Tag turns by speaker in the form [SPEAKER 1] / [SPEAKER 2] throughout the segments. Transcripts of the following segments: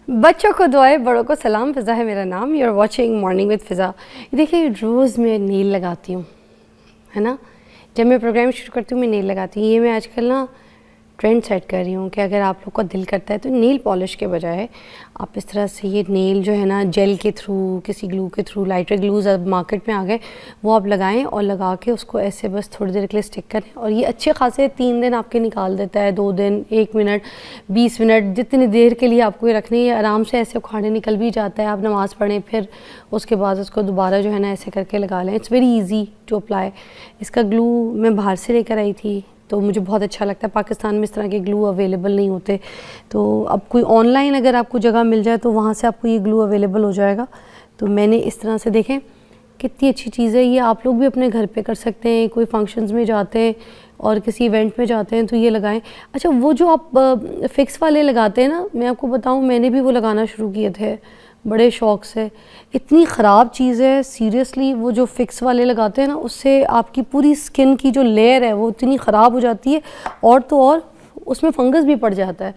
[SPEAKER 1] बच्चों को दुआएं, बड़ों को सलाम। फ़िज़ा है मेरा नाम। You are watching morning with Fiza. देखिए, रोज़ मैं नेल लगाती हूँ, है ना। जब मैं प्रोग्राम शुरू करती हूँ मैं नेल लगाती हूँ। ये मैं आजकल ना ट्रेंड सेट कर रही हूँ कि अगर आप लोग का दिल करता है तो नेल पॉलिश के बजाय आप इस तरह से ये नेल जो है ना जेल के थ्रू, किसी ग्लू के थ्रू, लाइटर ग्लूज़ अब मार्केट में आ गए, वो आप लगाएं और लगा के उसको ऐसे बस थोड़ी देर के लिए स्टिक करें और ये अच्छे खासे 3 दिन आपके निकाल देता है। 2 दिन, 1 मिनट, 20 मिनट, जितनी देर के लिए आपको ये रखनी है, आराम से ऐसे उखाड़े निकल भी जाता है। आप नमाज़ पढ़ें फिर उसके बाद उसको दोबारा जो है ना ऐसे करके लगा लें। It's very easy to apply. इसका ग्लू मैं बाहर से लेकर आई थी तो मुझे बहुत अच्छा लगता है। पाकिस्तान में इस तरह के ग्लू अवेलेबल नहीं होते, तो अब कोई ऑनलाइन अगर आपको जगह मिल जाए तो वहाँ से आपको ये ग्लू अवेलेबल हो जाएगा। तो मैंने इस तरह से, देखें कितनी अच्छी चीज़ है ये, आप लोग भी अपने घर पे कर सकते हैं। कोई फंक्शंस में जाते हैं और किसी इवेंट में जाते हैं तो ये लगाएं। अच्छा, वो जो आप फिक्स वाले लगाते हैं ना, मैं आपको बताऊँ मैंने भी वो लगाना शुरू किए थे बड़े शौक़ से। इतनी ख़राब चीज़ है सीरियसली, वो जो फिक्स वाले लगाते हैं ना, उससे आपकी पूरी स्किन की जो लेयर है वो इतनी ख़राब हो जाती है और तो और उसमें फंगस भी पड़ जाता है।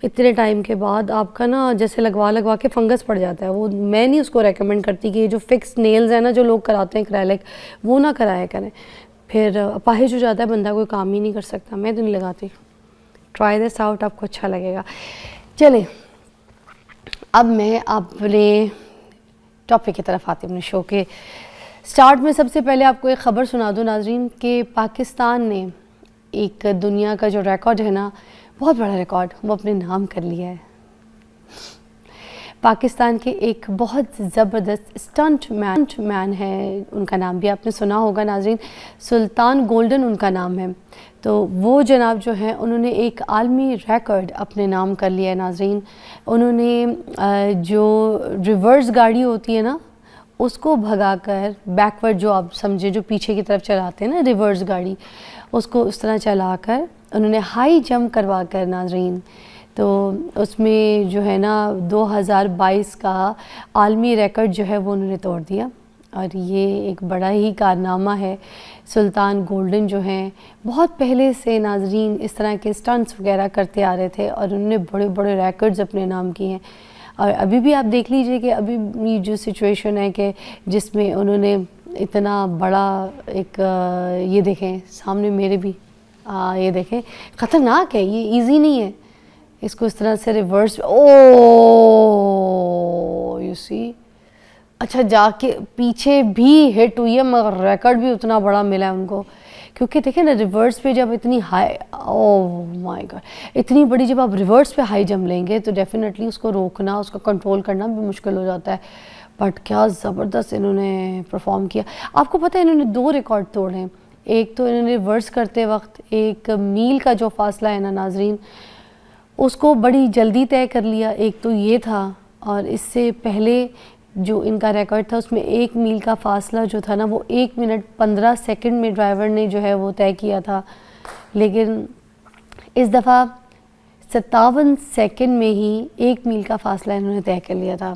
[SPEAKER 1] इतने टाइम के बाद आपका ना जैसे लगवा के फंगस पड़ जाता है। वो मैं नहीं उसको रेकमेंड करती कि ये जो फिक्स नेल्स है ना जो लोग कराते हैं एक्रेलिक, वो ना कराया करें, फिर अपाहिज हो जाता है बंदा, कोई काम ही नहीं कर सकता। मैं तो नहीं लगाती। ट्राई दिस आउट, आपको अच्छा लगेगा। चले अब मैं अपने टॉपिक की तरफ आती हूँ, अपने शो के स्टार्ट में। सबसे पहले आपको एक ख़बर सुना दूँ नाजरीन कि पाकिस्तान ने एक दुनिया का जो रिकॉर्ड है ना, बहुत बड़ा रिकॉर्ड, वो अपने नाम कर लिया है। पाकिस्तान के एक बहुत ज़बरदस्त स्टंट मैन है, उनका नाम भी आपने सुना होगा नाजरीन, सुल्तान गोल्डन उनका नाम है। तो वो जनाब जो हैं उन्होंने एक आलमी रिकॉर्ड अपने नाम कर लिया है नाजरीन। उन्होंने जो रिवर्स गाड़ी होती है ना उसको भगाकर, बैकवर्ड जो आप समझे जो पीछे की तरफ चलाते हैं ना रिवर्स गाड़ी, उसको उस तरह चलाकर उन्होंने हाई जंप करवा कर नाजरीन, तो उसमें जो है ना 2022 का आलमी रिकॉर्ड जो है वो उन्होंने तोड़ दिया। और ये एक बड़ा ही कारनामा है। सुल्तान गोल्डन जो हैं बहुत पहले से नाजरीन इस तरह के स्टंट्स वगैरह करते आ रहे थे और उन्होंने बड़े बड़े रिकॉर्ड्स अपने नाम किए हैं। और अभी भी आप देख लीजिए कि अभी ये जो सिचुएशन है कि जिसमें उन्होंने इतना बड़ा एक ये देखें सामने मेरे भी ये देखें, ख़तरनाक है ये, इजी नहीं है इसको इस तरह से रिवर्स। ओ यू सी, अच्छा जाके पीछे भी हिट हुई है मगर रिकॉर्ड भी उतना बड़ा मिला है उनको, क्योंकि देखें ना रिवर्स पे जब इतनी हाई, ओह माय गॉड, इतनी बड़ी जब आप रिवर्स पे हाई जंप लेंगे तो डेफिनेटली उसको रोकना, उसको कंट्रोल करना भी मुश्किल हो जाता है। बट क्या ज़बरदस्त इन्होंने परफॉर्म किया। आपको पता है इन्होंने 2 रिकॉर्ड तोड़े हैं। एक तो इन्होंने रिवर्स करते वक्त एक मील का जो फासला है ना नाजरीन, उसको बड़ी जल्दी तय कर लिया, एक तो ये था। और इससे पहले जो इनका रिकॉर्ड था उसमें 1 मील का फासला जो था ना वो 1 मिनट 15 सेकंड में ड्राइवर ने जो है वो तय किया था, लेकिन इस दफ़ा 57 सेकंड में ही 1 मील का फासला इन्होंने तय कर लिया था।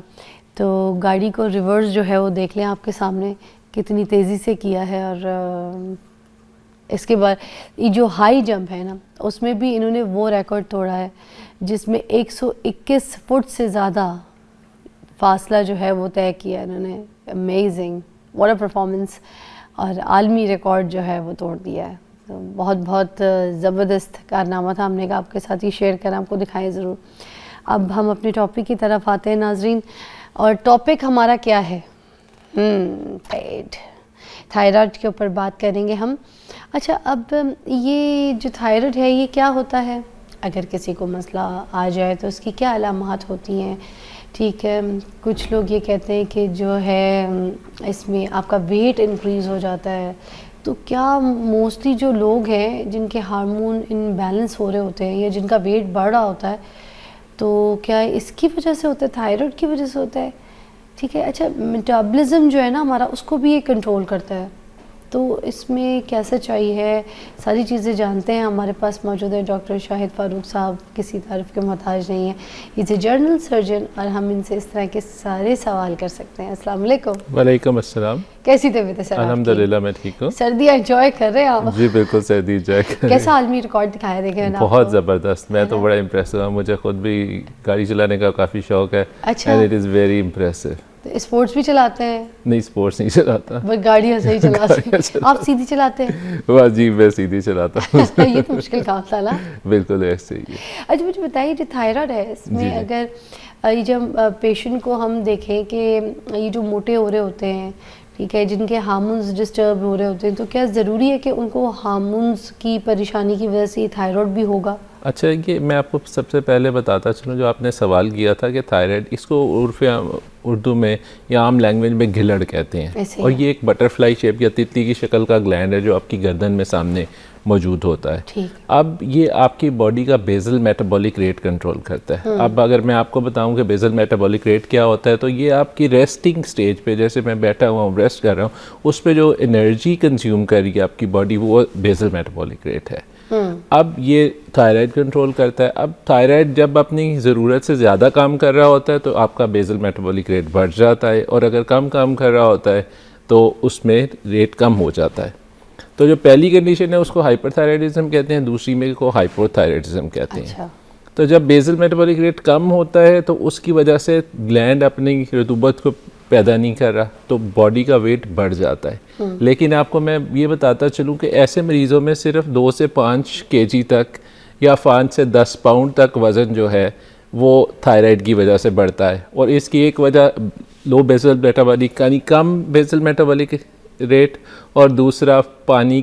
[SPEAKER 1] तो गाड़ी को रिवर्स जो है वो देख लें आपके सामने कितनी तेज़ी से किया है। और इसके बाद ये जो हाई जंप है ना उसमें भी इन्होंने वो रिकॉर्ड तोड़ा है जिसमें 121 फुट से ज़्यादा फासला जो है वो तय किया इन्होंने। Amazing, what a performance. और आलमी रिकॉर्ड जो है वो तोड़ दिया है। तो बहुत बहुत ज़बरदस्त कारनामा था, हमने कहा आपके साथ ही शेयर करें, आपको दिखाएं ज़रूर। अब हम अपने टॉपिक की तरफ आते हैं नाजरीन, और टॉपिक हमारा क्या है? थायराइड के ऊपर बात करेंगे हम। अच्छा, अब ये जो थायराइड है ये क्या होता है, अगर किसी को मसला आ जाए तो उसकी क्या अलामात होती हैं? ठीक है, कुछ लोग ये कहते हैं कि जो है इसमें आपका वेट इंक्रीज़ हो जाता है। तो क्या मोस्टली जो लोग हैं जिनके हार्मोन इनबैलेंस हो रहे होते हैं या जिनका वेट बढ़ रहा होता है, तो क्या इसकी वजह से होता है, थायराइड की वजह से होता है? ठीक है। अच्छा, मेटाबॉलिज्म जो है ना हमारा उसको भी ये कंट्रोल करता है। तो इसमें क्या सच्चाई है, सारी चीज़ें जानते हैं। हमारे पास मौजूद है डॉक्टर शाहिद फारूक साहब, किसी तारीफ़ के मोहताज नहीं है, इज़ ए जर्नल सर्जन, और हम इनसे इस तरह के सारे सवाल कर सकते हैं। अस्सलाम वालेकुम।
[SPEAKER 2] वालेकुम अस्सलाम।
[SPEAKER 1] कैसी तबीयत है सर?
[SPEAKER 2] अल्हम्दुलिल्लाह मैं ठीक हूँ।
[SPEAKER 1] सर्दियाँ एंजॉय कर रहे हैं आप?
[SPEAKER 2] जी बिल्कुल सर्दी एंजॉय कर रहे हैं।
[SPEAKER 1] कैसा आलमी रिकॉर्ड दिखाया देखे मैंने
[SPEAKER 2] बहुत
[SPEAKER 1] आपको?
[SPEAKER 2] ज़बरदस्त, मैं तो बड़ा इम्प्रेस हुआ। मुझे खुद भी गाड़ी चलाने का काफ़ी शौक है।
[SPEAKER 1] अच्छा।
[SPEAKER 2] And it is very impressive.
[SPEAKER 1] तो स्पोर्ट्स भी चलाते हैं?
[SPEAKER 2] नहीं स्पोर्ट्स नहीं चलाता।
[SPEAKER 1] बस गाड़ियाँ सही चलाते हैं। आप सीधी चलाते हैं?
[SPEAKER 2] वाह जी मैं सीधी चलाता हूँ।
[SPEAKER 1] ये तो मुश्किल काम था ना।
[SPEAKER 2] बिल्कुल ऐसे ही है।
[SPEAKER 1] अच्छा मुझे बताइए, जो थायराइड है इसमें
[SPEAKER 2] जी।
[SPEAKER 1] अगर ये जब पेशेंट को हम देखें कि ये जो मोटे हो रहे होते हैं, ठीक है, जिनके हार्मोन्स डिस्टर्ब हो रहे होते हैं, तो क्या ज़रूरी है कि उनको हार्मोन्स की परेशानी की वजह से थायराइड भी होगा?
[SPEAKER 2] अच्छा ये मैं आपको सबसे पहले बताता चलूँ, जो आपने सवाल किया था कि थायराइड, इसको उर्दू में या आम लैंग्वेज में गिलड़ कहते हैं। और ये एक बटरफ्लाई शेप या तितली की शक्ल का ग्लैंड है जो आपकी गर्दन में सामने मौजूद होता है।
[SPEAKER 1] ठीक।
[SPEAKER 2] अब ये आपकी बॉडी का बेसल मेटाबॉलिक रेट कंट्रोल करता है। अब अगर मैं आपको बताऊं कि बेसल मेटाबॉलिक रेट क्या होता है, तो ये आपकी रेस्टिंग स्टेज पे, जैसे मैं बैठा हुआ हूँ रेस्ट कर रहा हूँ, उस पे जो एनर्जी कंज्यूम कर रही है आपकी बॉडी, वो बेसल मेटाबॉलिक रेट है। अब ये थायराइड कंट्रोल करता है। अब थायराइड जब अपनी ज़रूरत से ज़्यादा काम कर रहा होता है तो आपका बेसल मेटाबॉलिक रेट बढ़ जाता है, और अगर कम काम कर रहा होता है तो उसमें रेट कम हो जाता है। तो जो पहली कंडीशन है उसको हाइपरथायराइडिज्म कहते हैं, दूसरी में को हाइपोथायराइडिज्म कहते हैं।
[SPEAKER 1] अच्छा।
[SPEAKER 2] तो जब बेसल मेटाबॉलिक रेट कम होता है तो उसकी वजह से ग्लैंड अपनी रतूबत को पैदा नहीं कर रहा, तो बॉडी का वेट बढ़ जाता है। लेकिन आपको मैं ये बताता चलूँ कि ऐसे मरीज़ों में सिर्फ 2 से 5 केजी तक या 5 से 10 पाउंड तक वज़न जो है वो थायराइड की वजह से बढ़ता है। और इसकी एक वजह लो बेसल मेटाबॉलिक यानी कम बेसल मेटाबॉलिक रेट, और दूसरा पानी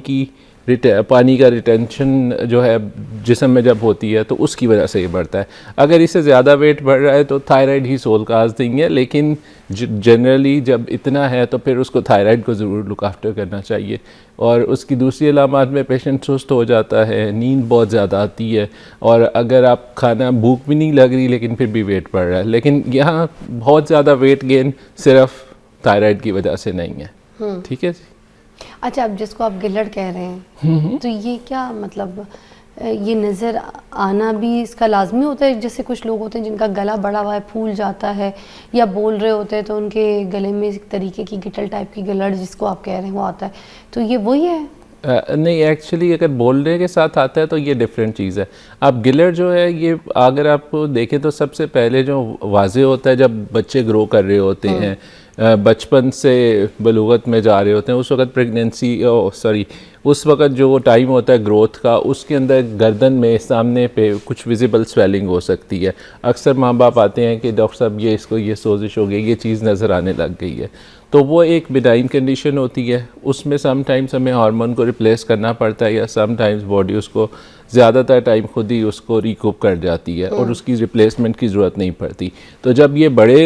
[SPEAKER 2] का रिटेंशन जो है जिस्म में जब होती है तो उसकी वजह से ये बढ़ता है। अगर इससे ज़्यादा वेट बढ़ रहा है तो थायराइड ही सोल काज नहीं है, लेकिन जनरली जब इतना है तो फिर उसको थायराइड को ज़रूर लुक आफ्टर करना चाहिए। और उसकी दूसरी अलामात में पेशेंट सुस्त हो जाता है, नींद बहुत ज़्यादा आती है, और अगर आप खाना भूख भी नहीं लग रही लेकिन फिर भी वेट बढ़ रहा है। लेकिन यहाँ बहुत ज़्यादा वेट गेन सिर्फ थायराइड की वजह से नहीं है। ठीक है जी।
[SPEAKER 1] अच्छा, अब जिसको आप गिलड़ कह रहे हैं, तो ये क्या मतलब, ये नज़र आना भी इसका लाजमी होता है? जैसे कुछ लोग होते हैं जिनका गला बड़ा हुआ है, फूल जाता है, या बोल रहे होते हैं तो उनके गले में एक तरीके की गिटल टाइप की गिलड़ जिसको आप कह रहे हैं वो आता है, तो ये वही है?
[SPEAKER 2] नहीं एक्चुअली अगर बोलने के साथ आता है तो ये डिफरेंट चीज़ है। अब गिलर जो है ये अगर आप देखें तो सबसे पहले जो वाजे होता है जब बच्चे ग्रो कर रहे होते हैं, बचपन से बलूगत में जा रहे होते हैं, उस वक्त प्रेगनेंसी उस वक्त जो टाइम होता है ग्रोथ का, उसके अंदर गर्दन में सामने पे कुछ विजिबल स्वेलिंग हो सकती है। अक्सर माँ बाप आते हैं कि डॉक्टर साहब ये सोजिश हो गई, ये चीज़ नज़र आने लग गई है, तो वो एक बिनाइन कंडीशन होती है। उसमें समटाइम्स हमें हार्मोन को रिप्लेस करना पड़ता है, या समटाइम्स बॉडी उसको ज़्यादातर टाइम खुद ही उसको रिकूप कर जाती है और उसकी रिप्लेसमेंट की ज़रूरत नहीं पड़ती। तो जब ये बड़े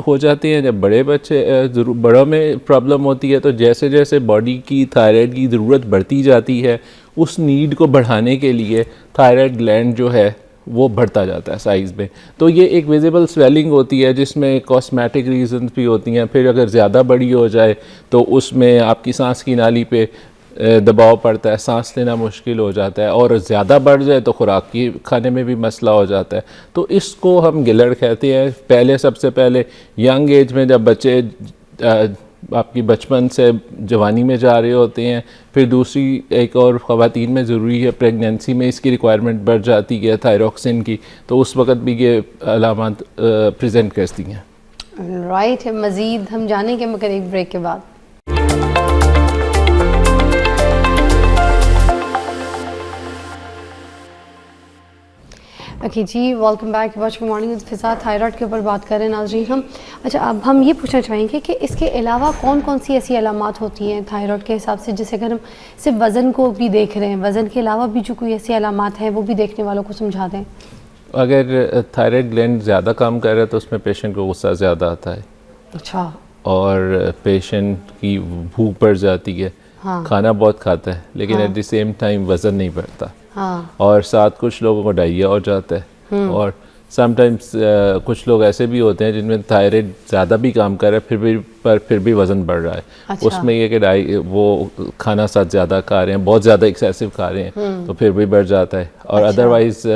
[SPEAKER 2] हो जाते हैं, जब बड़े बच्चे बड़ों में प्रॉब्लम होती है, तो जैसे जैसे बॉडी की थायराइड की ज़रूरत बढ़ती जाती है, उस नीड को बढ़ाने के लिए थायराइड ग्लैंड जो है वो बढ़ता जाता है साइज़ में। तो ये एक विजिबल स्वेलिंग होती है जिसमें कॉस्मेटिक रीजंस भी होती हैं। फिर अगर ज़्यादा बड़ी हो जाए तो उसमें आपकी सांस की नाली पे दबाव पड़ता है, सांस लेना मुश्किल हो जाता है, और ज़्यादा बढ़ जाए तो खुराक की खाने में भी मसला हो जाता है। तो इसको हम गिलड़ कहते हैं। सबसे पहले यंग एज में जब बच्चे आपकी बचपन से जवानी में जा रहे होते हैं, फिर दूसरी एक और ख़वातीन में ज़रूरी है, प्रेगनेंसी में इसकी रिक्वायरमेंट बढ़ जाती है थायरॉक्सिन की, तो उस वक्त भी ये अलामत प्रेजेंट करती हैं।
[SPEAKER 1] राइट है, मज़ीद हम जानेंगे मगर एक ब्रेक के बाद। Okay ji, welcome back watching morning with Fiza. Thyroid के ऊपर बात कर रहे हैं नाज़रीन हम। अच्छा, अब हम ये पूछना चाहेंगे कि इसके अलावा कौन कौन सी ऐसी अलामात होती हैं थायराइड के हिसाब से, जैसे अगर हम सिर्फ वज़न को भी देख रहे हैं, वज़न के अलावा भी जो कोई ऐसी अलामात हैं वो भी देखने वालों को समझा दें।
[SPEAKER 2] अगर थायराइड ग्लैंड ज़्यादा काम कर रहा है तो उसमें पेशेंट को गुस्सा ज़्यादा आता है।
[SPEAKER 1] अच्छा।
[SPEAKER 2] और पेशेंट की भूख बढ़ जाती है।
[SPEAKER 1] हाँ।
[SPEAKER 2] खाना बहुत खाता है लेकिन
[SPEAKER 1] हाँ।
[SPEAKER 2] एट द सेम टाइम वज़न नहीं बढ़ता।
[SPEAKER 1] हाँ।
[SPEAKER 2] और साथ कुछ लोगों को डायरिया हो जाता है। और समटाइम्स कुछ लोग ऐसे भी होते हैं जिनमें थायराइड ज़्यादा भी काम कर रहा है फिर भी वज़न बढ़ रहा है।
[SPEAKER 1] अच्छा।
[SPEAKER 2] उसमें ये कि वो खाना साथ ज़्यादा खा रहे हैं, बहुत ज़्यादा एक्सेसिव खा रहे हैं तो फिर भी बढ़ जाता है। और
[SPEAKER 1] अच्छा।
[SPEAKER 2] अदरवाइज़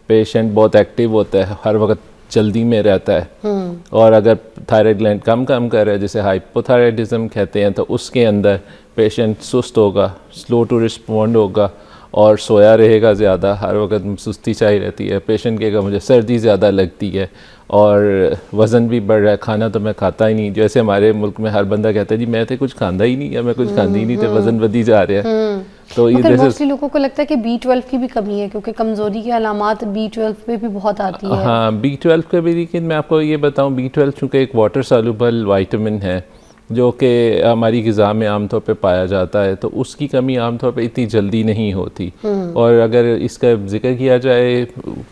[SPEAKER 2] पेशेंट बहुत एक्टिव होता है, हर वक्त जल्दी में रहता है और अगर थायराइड ग्लैंड कम काम कर रहा है, जिसे हाइपोथायराइडिज्म कहते हैं, तो उसके अंदर पेशेंट सुस्त होगा, स्लो टू रिस्पॉन्ड होगा और सोया रहेगा ज़्यादा, हर वक्त सुस्ती चाहिए रहती है। पेशेंट कहेगा मुझे सर्दी ज़्यादा लगती है और वज़न भी बढ़ रहा है, खाना तो मैं खाता ही नहीं। जैसे हमारे मुल्क में हर बंदा कहता है जी मैं तो कुछ खांदा ही नहीं, या मैं कुछ खांदी ही नहीं, तो वज़न बढ़ी जा रहा है। तो ये
[SPEAKER 1] मोस्टली लोगों को लगता है कि B12 की भी कमी है, क्योंकि कमज़ोरी की अलामात B12 पे भी बहुत आती है।
[SPEAKER 2] हाँ, B12 का भी, लेकिन मैं आपको ये बताऊँ, B12 चूँकि एक वाटर सॉल्युबल विटामिन है जो कि हमारी ग़िज़ा में आमतौर पे पाया जाता है, तो उसकी कमी आमतौर पे इतनी जल्दी नहीं होती। और अगर इसका जिक्र किया जाए,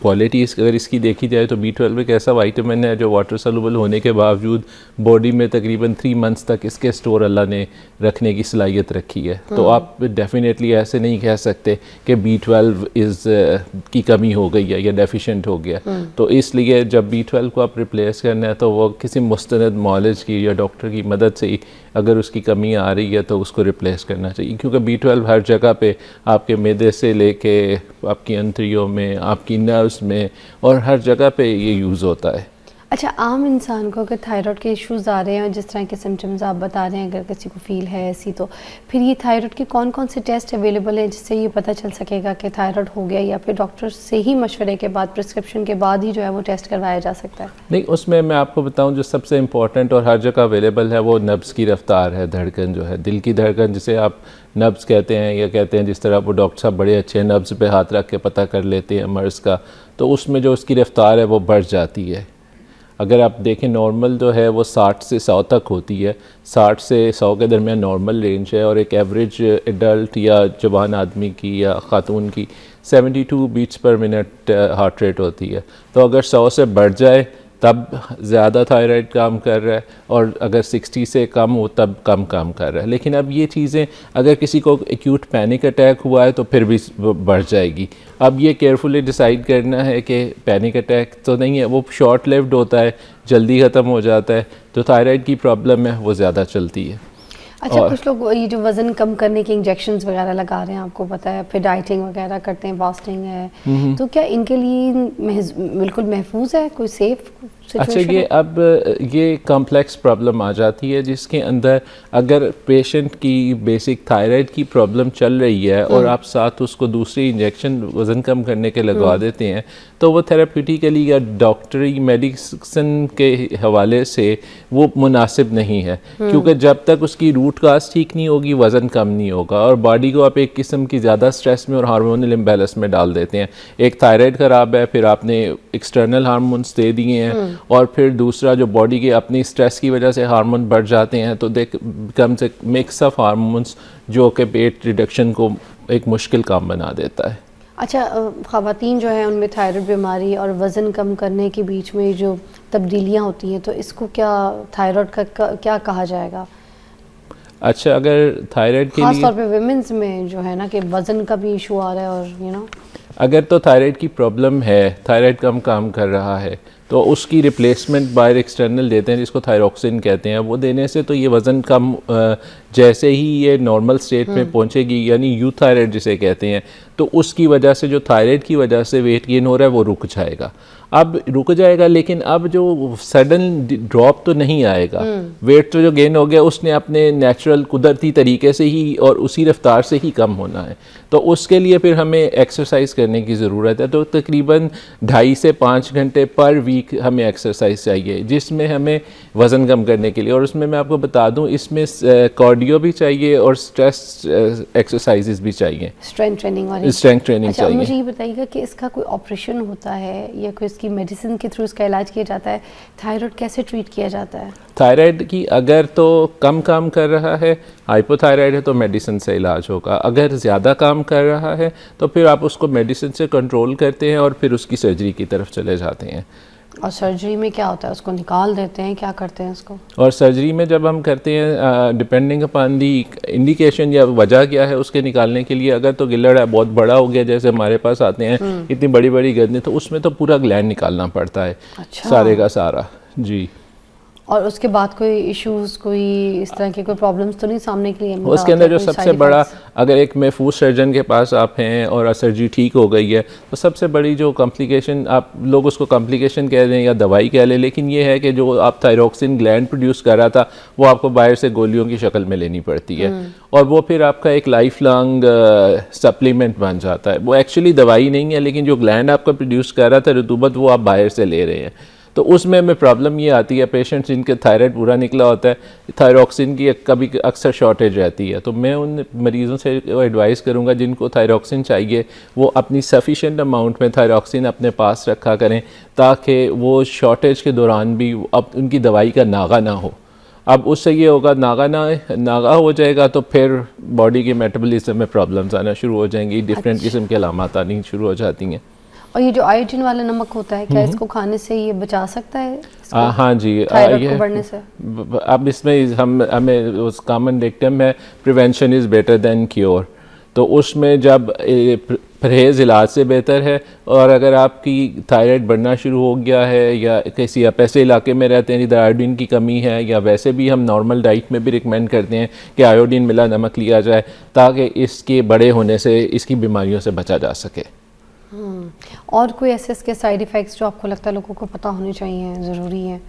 [SPEAKER 2] क्वालिटी अगर इसकी देखी जाए, तो B12 एक ऐसा विटामिन है जो वाटर सॉल्युबल होने के बावजूद बॉडी में तकरीबन 3 मंथ्स तक इसके स्टोर अल्लाह ने रखने की सलाहियत रखी है। तो आप डेफिनेटली ऐसे नहीं कह सकते कि B12 की कमी हो गई है या डेफिशिएंट हो गया। तो इसलिए जब B12 को आप रिप्लेस करना है तो वो किसी मुस्तनद मॉलेज की या डॉक्टर की मदद से अगर उसकी कमी आ रही है तो उसको रिप्लेस करना चाहिए, क्योंकि B12 हर जगह पे आपके मैदे से लेके आपकी अंतड़ियों में, आपकी नर्व्स में और हर जगह पे ये यूज़ होता है।
[SPEAKER 1] अच्छा, आम इंसान को अगर थायराइड के इश्यूज़ आ रहे हैं और जिस तरह के सिम्टम्स आप बता रहे हैं, अगर किसी को फील है ऐसी, तो फिर ये थायराइड के कौन कौन से टेस्ट अवेलेबल हैं जिससे ये पता चल सकेगा कि थायराइड हो गया, या फिर डॉक्टर से ही मशवरे के बाद, प्रिस्क्रिप्शन के बाद ही जो है वो टेस्ट करवाया जा सकता है?
[SPEAKER 2] नहीं, उसमें मैं आपको बताऊं, जो सबसे इम्पॉर्टेंट और हर जगह अवेलेबल है वो नब्ज़ की रफ्तार है, धड़कन जो है, दिल की धड़कन, जिसे आप नब्ज़ कहते हैं, या कहते हैं जिस तरह वो डॉक्टर साहब बड़े अच्छे नब्ज़ पे हाथ रख के पता कर लेते हैं मर्ज़ का, तो उसमें जो उसकी रफ्तार है वो बढ़ जाती है। अगर आप देखें, नॉर्मल जो है वो 60 से 100 तक होती है, 60 से 100 के दरमियान नॉर्मल रेंज है, और एक एवरेज एडल्ट या जवान आदमी की या ख़ातून की 72 बीट्स पर मिनट हार्ट रेट होती है। तो अगर 100 से बढ़ जाए तब ज़्यादा थायराइड काम कर रहा है, और अगर 60 से कम हो तब कम काम कर रहा है। लेकिन अब ये चीज़ें, अगर किसी को एक्यूट पैनिक अटैक हुआ है तो फिर भी बढ़ जाएगी। अब ये केयरफुली डिसाइड करना है कि पैनिक अटैक तो नहीं है, वो शॉर्ट लिव्ड होता है, जल्दी ख़त्म हो जाता है। जो थायराइड की प्रॉब्लम है वो ज़्यादा चलती है।
[SPEAKER 1] अच्छा, कुछ लोग ये जो वज़न कम करने के इंजेक्शंस वगैरह लगा रहे हैं, आपको पता है, फिर डाइटिंग वगैरह करते हैं, फास्टिंग है, तो क्या इनके लिए बिल्कुल महफूज है, कोई सेफ?
[SPEAKER 2] अच्छा, ये अब ये कॉम्प्लेक्स प्रॉब्लम आ जाती है जिसके अंदर अगर पेशेंट की बेसिक थायराइड की प्रॉब्लम चल रही है और आप साथ उसको दूसरी इंजेक्शन वज़न कम करने के लगवा देते हैं, तो वो थेराप्यूटिकली या डॉक्टरी मेडिसिन के हवाले से वो मुनासिब नहीं है, क्योंकि जब तक उसकी रूट काज ठीक नहीं होगी वज़न कम नहीं होगा, और बॉडी को आप एक किस्म की ज़्यादा स्ट्रेस में और हार्मोनल इम्बैलेंस में डाल देते हैं। एक थायराइड ख़राब है, फिर आपने एक्सटर्नल हार्मोन्स दे दिए हैं, और फिर दूसरा जो बॉडी के अपनी स्ट्रेस की वजह से हार्मोन बढ़ जाते हैं, तो दे कम से मिक्स ऑफ हार्मोन्स जो कि वेट रिडक्शन को एक मुश्किल काम बना देता है।
[SPEAKER 1] अच्छा, ख़वातीन जो है उनमें थायराइड बीमारी और वज़न कम करने के बीच में जो तब्दीलियाँ होती हैं, तो इसको क्या थायराइड का क्या कहा जाएगा?
[SPEAKER 2] अच्छा, अगर थायराइड के लिए
[SPEAKER 1] ख़ास तौर पे विमेंस में जो है ना कि वज़न का भी इशू आ रहा है, और
[SPEAKER 2] अगर तो थायराइड की प्रॉब्लम है, थायराइड कम काम कर रहा है, तो उसकी रिप्लेसमेंट बाहर एक्सटर्नल देते हैं जिसको थायरोक्सिन कहते हैं। वो देने से तो ये वज़न कम, जैसे ही ये नॉर्मल स्टेट में पहुंचेगी, यानी यूथायराइड जिसे कहते हैं, तो उसकी वजह से जो थायराइड की वजह से वेट गेन हो रहा है वो रुक जाएगा। अब रुक जाएगा, लेकिन अब जो सडन ड्रॉप तो नहीं आएगा। वेट तो जो गेन हो गया उसने अपने नेचुरल कुदरती तरीके से ही और उसी रफ्तार से ही कम होना है, तो उसके लिए फिर हमें एक्सरसाइज करने की ज़रूरत है। तो तकरीबन 2.5 से 5 घंटे पर वीक हमें एक्सरसाइज चाहिए, जिसमें हमें वज़न कम करने के लिए, और उसमें मैं आपको बता दूं इसमें कार्डियो भी चाहिए और स्ट्रेस एक्सरसाइजेज भी चाहिए,
[SPEAKER 1] स्ट्रेंथ ट्रेनिंग
[SPEAKER 2] अच्छा, चाहिए।
[SPEAKER 1] मुझे ये बताइएगा कि इसका कोई ऑपरेशन होता है या कोई इसकी मेडिसिन के थ्रू इसका इलाज किया जाता है? थायराइड कैसे ट्रीट किया जाता है?
[SPEAKER 2] थायराइड की अगर तो कम काम कर रहा है, हाइपोथायराइड है, तो मेडिसिन से इलाज होगा। अगर ज़्यादा काम कर रहा है तो फिर आप उसको मेडिसिन से कंट्रोल करते हैं और फिर उसकी सर्जरी की तरफ चले जाते हैं।
[SPEAKER 1] और सर्जरी में क्या होता है, उसको निकाल देते हैं, क्या करते हैं उसको?
[SPEAKER 2] और सर्जरी में जब हम करते हैं डिपेंडिंग अपॉन दी इंडिकेशन या वजह क्या है उसके निकालने के लिए, अगर तो गिलड़ बहुत बड़ा हो गया जैसे हमारे पास आते हैं इतनी बड़ी बड़ी गंदे, तो उसमें तो पूरा ग्लैंड निकालना पड़ता है।
[SPEAKER 1] अच्छा।
[SPEAKER 2] सारे का सारा जी।
[SPEAKER 1] और उसके बाद कोई इश्यूज, कोई इस तरह के कोई प्रॉब्लम्स तो नहीं सामने के लिए?
[SPEAKER 2] उसके अंदर जो सबसे बड़ा, अगर एक महफूज सर्जन के पास आप हैं और सर्जरी ठीक हो गई है, तो सबसे बड़ी जो कॉम्प्लिकेशन, आप लोग उसको कॉम्प्लिकेशन कह दें या दवाई कह लें, लेकिन ये है कि जो आप थायरॉक्सिन ग्लैंड प्रोड्यूस कर रहा था वो आपको बाहर से गोलियों की शक्ल में लेनी पड़ती है, और वो फिर आपका एक लाइफ लॉन्ग सप्लीमेंट बन जाता है। वो एक्चुअली दवाई नहीं है, लेकिन जो ग्लैंड आपका प्रोड्यूस कर रहा था रतूबत, वो आप बाहर से ले रहे हैं। तो उसमें हमें प्रॉब्लम ये आती है, पेशेंट्स जिनके थायराइड पूरा निकला होता है, थायरॉक्सिन की कभी अक्सर शॉर्टेज रहती है, तो मैं उन मरीज़ों से एडवाइस करूंगा जिनको थायरॉक्सिन चाहिए वो अपनी सफिशेंट अमाउंट में थायरॉक्सिन अपने पास रखा करें, ताकि वो शॉर्टेज के दौरान भी अब उनकी दवाई का नागा ना हो। अब उससे ये होगा, नागा हो जाएगा तो फिर बॉडी के मेटाबॉलिज्म में प्रॉब्लम्स आना शुरू हो जाएंगी, डिफरेंट किस्म की अलामत आनी शुरू हो जाती हैं।
[SPEAKER 1] और ये जो आयोडीन वाला नमक होता है, क्या इसको खाने से ये बचा सकता है
[SPEAKER 2] हाँ जी,
[SPEAKER 1] थायराइड को बढ़ने से?
[SPEAKER 2] अब इसमें हमें उस कॉमन डिक्टम है, prevention is better than cure, तो उसमें जब परहेज़ इलाज से बेहतर है। और अगर आपकी थायराइड बढ़ना शुरू हो गया है या किसी आप ऐसे इलाके में रहते हैं जिधर आयोडीन की कमी है, या वैसे भी हम नॉर्मल डाइट में भी रिकमेंड करते हैं कि आयोडीन मिला नमक लिया जाए, ताकि इसके बड़े होने से इसकी बीमारियों से बचा जा सके।
[SPEAKER 1] और कोई ऐसे इसके साइड इफ़ेक्ट्स जो आपको लगता है लोगों को पता होने चाहिए, ज़रूरी है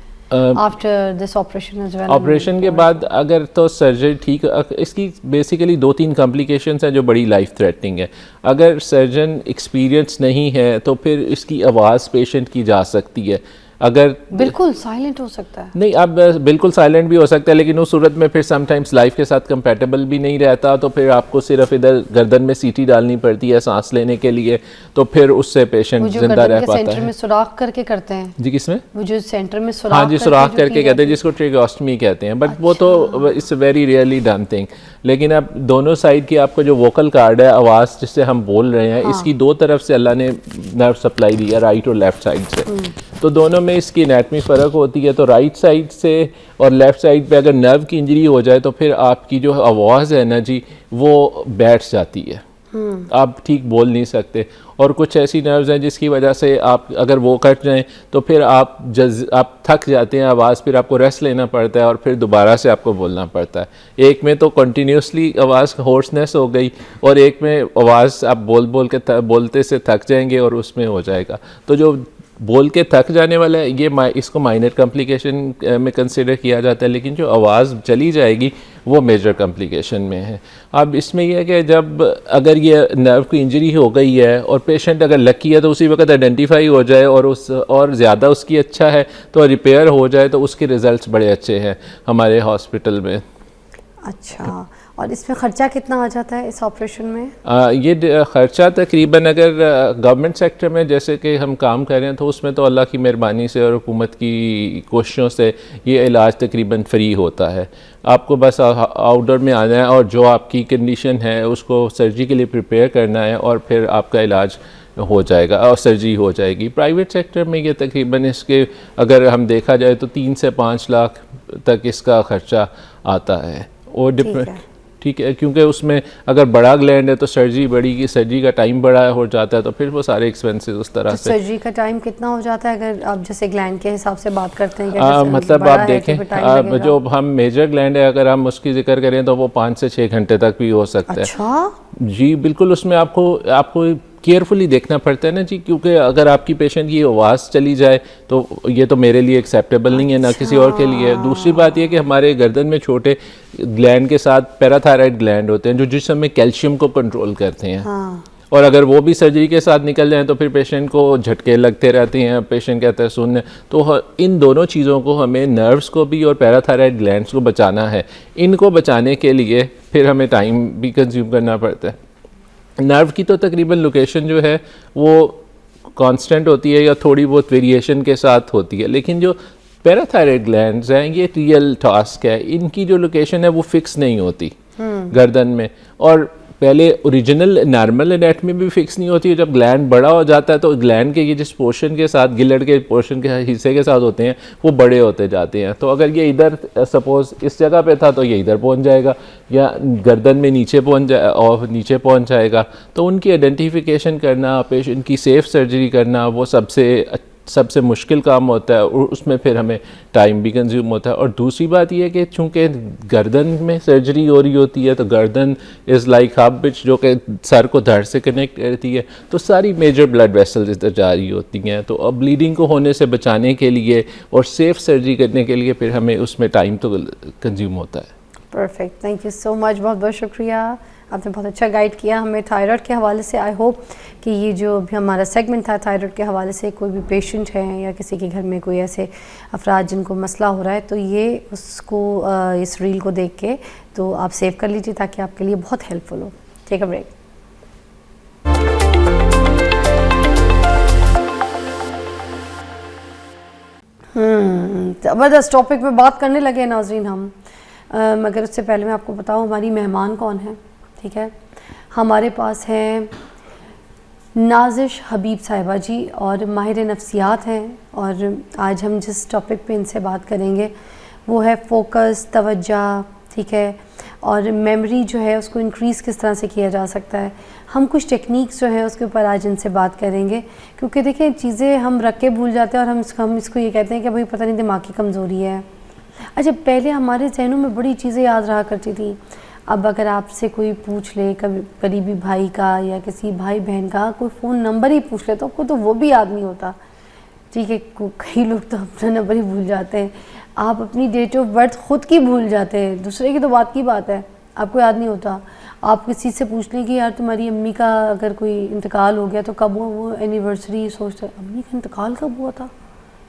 [SPEAKER 1] after this operation as well?
[SPEAKER 2] Operation के बाद अगर तो सर्जरी ठीक, इसकी बेसिकली 2-3 कॉम्प्लिकेशंस हैं जो बड़ी लाइफ थ्रेटनिंग है। अगर सर्जन एक्सपीरियंस नहीं है तो फिर इसकी आवाज़ पेशेंट की जा सकती है। अगर
[SPEAKER 1] बिल्कुल साइलेंट हो सकता है?
[SPEAKER 2] नहीं, अब बिल्कुल साइलेंट भी हो सकता है, लेकिन उस सूरत में फिर समटाइम्स लाइफ के साथ कंपैटिबल भी नहीं रहता, तो फिर आपको सिर्फ इधर गर्दन में सीटी डालनी पड़ती है सांस लेने के लिए, तो फिर उससे पेशेंट जिंदा रह पाता है।
[SPEAKER 1] सेंटर में सुराख करके करते हैं
[SPEAKER 2] जी, किसमें?
[SPEAKER 1] वो जो सेंटर में सुराख,
[SPEAKER 2] हाँ जी, सुराख करके कहते हैं, जिसको ट्रेगोस्टमी कहते हैं, बट वो तो it's very rarely done thing. लेकिन अब दोनों साइड की आपको जो वोकल कार्ड है, आवाज़ जिससे हम बोल रहे हैं, इसकी दो तरफ से अल्लाह ने नर्व सप्लाई दी है, राइट और लेफ्ट साइड से, तो दोनों में इसकी एनाटमी फ़र्क होती है। तो राइट साइड से और लेफ़्ट साइड पे अगर नर्व की इंजरी हो जाए तो फिर आपकी जो आवाज़ है ना जी, वो बैठ जाती है, आप ठीक बोल नहीं सकते। और कुछ ऐसी नर्व्स हैं जिसकी वजह से आप अगर वो कट जाएं तो फिर आप थक जाते हैं आवाज़, फिर आपको रेस्ट लेना पड़ता है और फिर दोबारा से आपको बोलना पड़ता है। एक में तो कंटिन्यूसली आवाज़ होर्सनेस हो गई, और एक में आवाज़ आप बोलते से थक जाएंगे और उसमें हो जाएगा। तो जो बोल के थक जाने वाला है, ये इसको माइनर कॉम्प्लिकेशन में कंसिडर किया जाता है, लेकिन जो आवाज़ चली जाएगी वो मेजर कॉम्प्लिकेशन में है। अब इसमें यह है कि जब अगर ये नर्व की इंजरी हो गई है और पेशेंट अगर लकी है तो उसी वक्त आइडेंटिफाई हो जाए और ज़्यादा उसकी अच्छा है तो रिपेयर हो जाए, तो उसके रिज़ल्ट्स बड़े अच्छे हैं हमारे हॉस्पिटल में।
[SPEAKER 1] अच्छा, और इसमें ख़र्चा कितना आ जाता है इस ऑपरेशन में?
[SPEAKER 2] ये ख़र्चा तकरीबन, अगर गवर्नमेंट सेक्टर में जैसे कि हम काम कर रहे हैं तो उसमें तो अल्लाह की मेहरबानी से और हुकूमत की कोशिशों से ये इलाज तकरीबन फ्री होता है। आपको बस आउटडोर में आना है और जो आपकी कंडीशन है उसको सर्जरी के लिए प्रिपेयर करना है, और फिर आपका इलाज हो जाएगा और सर्जरी हो जाएगी। प्राइवेट सेक्टर में ये तकरीबन इसके अगर हम देखा जाए तो 3 से 5 लाख तक इसका ख़र्चा आता है। और ठीक है, क्योंकि उसमें अगर बड़ा ग्लैंड है तो सर्जरी का टाइम बड़ा हो जाता है, तो फिर वो सारे एक्सपेंसेस उस तरह से।
[SPEAKER 1] सर्जरी का टाइम कितना हो जाता है अगर आप जैसे ग्लैंड के हिसाब से बात करते हैं?
[SPEAKER 2] मतलब आप देखें, जो हम मेजर ग्लैंड है अगर हम उसकी जिक्र करें तो वो 5 से 6 घंटे तक भी हो सकता है।
[SPEAKER 1] अच्छा
[SPEAKER 2] जी बिल्कुल, उसमें आपको केयरफुली देखना पड़ता है ना जी, क्योंकि अगर आपकी पेशेंट की आवाज़ चली जाए तो ये तो मेरे लिए एक्सेप्टेबल नहीं है, ना किसी और के लिए। दूसरी बात यह कि हमारे गर्दन में छोटे ग्लैंड के साथ पैराथायराइड ग्लैंड होते हैं जो जिस्म में कैल्शियम को कंट्रोल करते हैं। और अगर वो भी सर्जरी के साथ निकल जाएं तो फिर पेशेंट को झटके लगते रहते हैं, पेशेंट कहता है सुनने। तो इन दोनों चीज़ों को हमें, नर्व्स को भी और पैराथायराइड ग्लैंड्स को बचाना है। इनको बचाने के लिए फिर हमें टाइम भी कंज्यूम करना पड़ता है। नर्व की तो तकरीबन लोकेशन जो है वो कांस्टेंट होती है या थोड़ी बहुत वेरिएशन के साथ होती है, लेकिन जो पैराथायराइड ग्लैंड्स हैं ये रियल टास्क है, इनकी जो लोकेशन है वो फिक्स नहीं होती गर्दन में। और पहले ओरिजिनल नॉर्मल एनाटमी भी फिक्स नहीं होती है। जब ग्लैंड बड़ा हो जाता है तो ग्लैंड के ये जिस पोर्शन के साथ, गिलड़ के पोर्शन के हिस्से के साथ होते हैं, वो बड़े होते जाते हैं। तो अगर ये इधर सपोज इस जगह पे था तो ये इधर पहुंच जाएगा, या गर्दन में नीचे पहुंच जाएगा। तो उनकी आइडेंटिफिकेशन करना, पेशेंट की सेफ सर्जरी करना, वो सबसे मुश्किल काम होता है, और उसमें फिर हमें टाइम भी कंज्यूम होता है। और दूसरी बात यह है कि चूँकि गर्दन में सर्जरी हो रही होती है, तो गर्दन इज़ लाइक हब विच, जो कि सर को धड़ से कनेक्ट करती है, तो सारी मेजर ब्लड वेसल्स इधर जा रही होती हैं। तो अब ब्लीडिंग को होने से बचाने के लिए और सेफ सर्जरी करने के लिए फिर हमें उसमें टाइम तो कंज्यूम होता है।
[SPEAKER 1] Perfect, thank you so much, बहुत बहुत शुक्रिया, आपने बहुत अच्छा गाइड किया हमें थायराइड के हवाले से। आई होप कि ये जो भी हमारा सेगमेंट था थायराइड के हवाले से, कोई भी पेशेंट है या किसी के घर में कोई ऐसे अफराद जिनको मसला हो रहा है, तो ये उसको इस रील को देख के तो आप सेव कर लीजिए ताकि आपके लिए बहुत हेल्पफुल हो। Take a break. ज़बरदस्त टॉपिक में बात करने लगे नाज़रीन हम, मगर उससे पहले मैं आपको बताऊं हमारी मेहमान कौन है। ठीक है, हमारे पास हैं नाजिश हबीब साहिबा जी, और माहिर नफ्सियात हैं, और आज हम जिस टॉपिक पे इनसे बात करेंगे वो है फोकस, तवज्जो, ठीक है, और मेमोरी जो है उसको इंक्रीज़ किस तरह से किया जा सकता है। हम कुछ टेक्निक्स जो है उसके ऊपर आज इनसे बात करेंगे, क्योंकि देखें चीज़ें हम रख के भूल जाते हैं, और हम इसको ये कहते हैं कि भाई पता नहीं दिमागी कमज़ोरी है। अच्छा, पहले हमारे जहनों में बड़ी चीज़ें याद रहा करती थी। अब अगर आपसे कोई पूछ ले, कभी करीबी भाई का या किसी भाई बहन का कोई फ़ोन नंबर ही पूछ ले तो आपको तो वो भी याद नहीं होता। ठीक है, कई लोग तो अपना नंबर ही भूल जाते हैं। आप अपनी डेट ऑफ बर्थ ख़ुद की भूल जाते हैं, दूसरे की तो बात की बात है, आपको याद नहीं होता। आप किसी से पूछ लें कि यार तुम्हारी अम्मी का अगर कोई इंतकाल हो गया तो कब हुआ, वो एनिवर्सरी सोचते अम्मी का इंतकाल कब हुआ था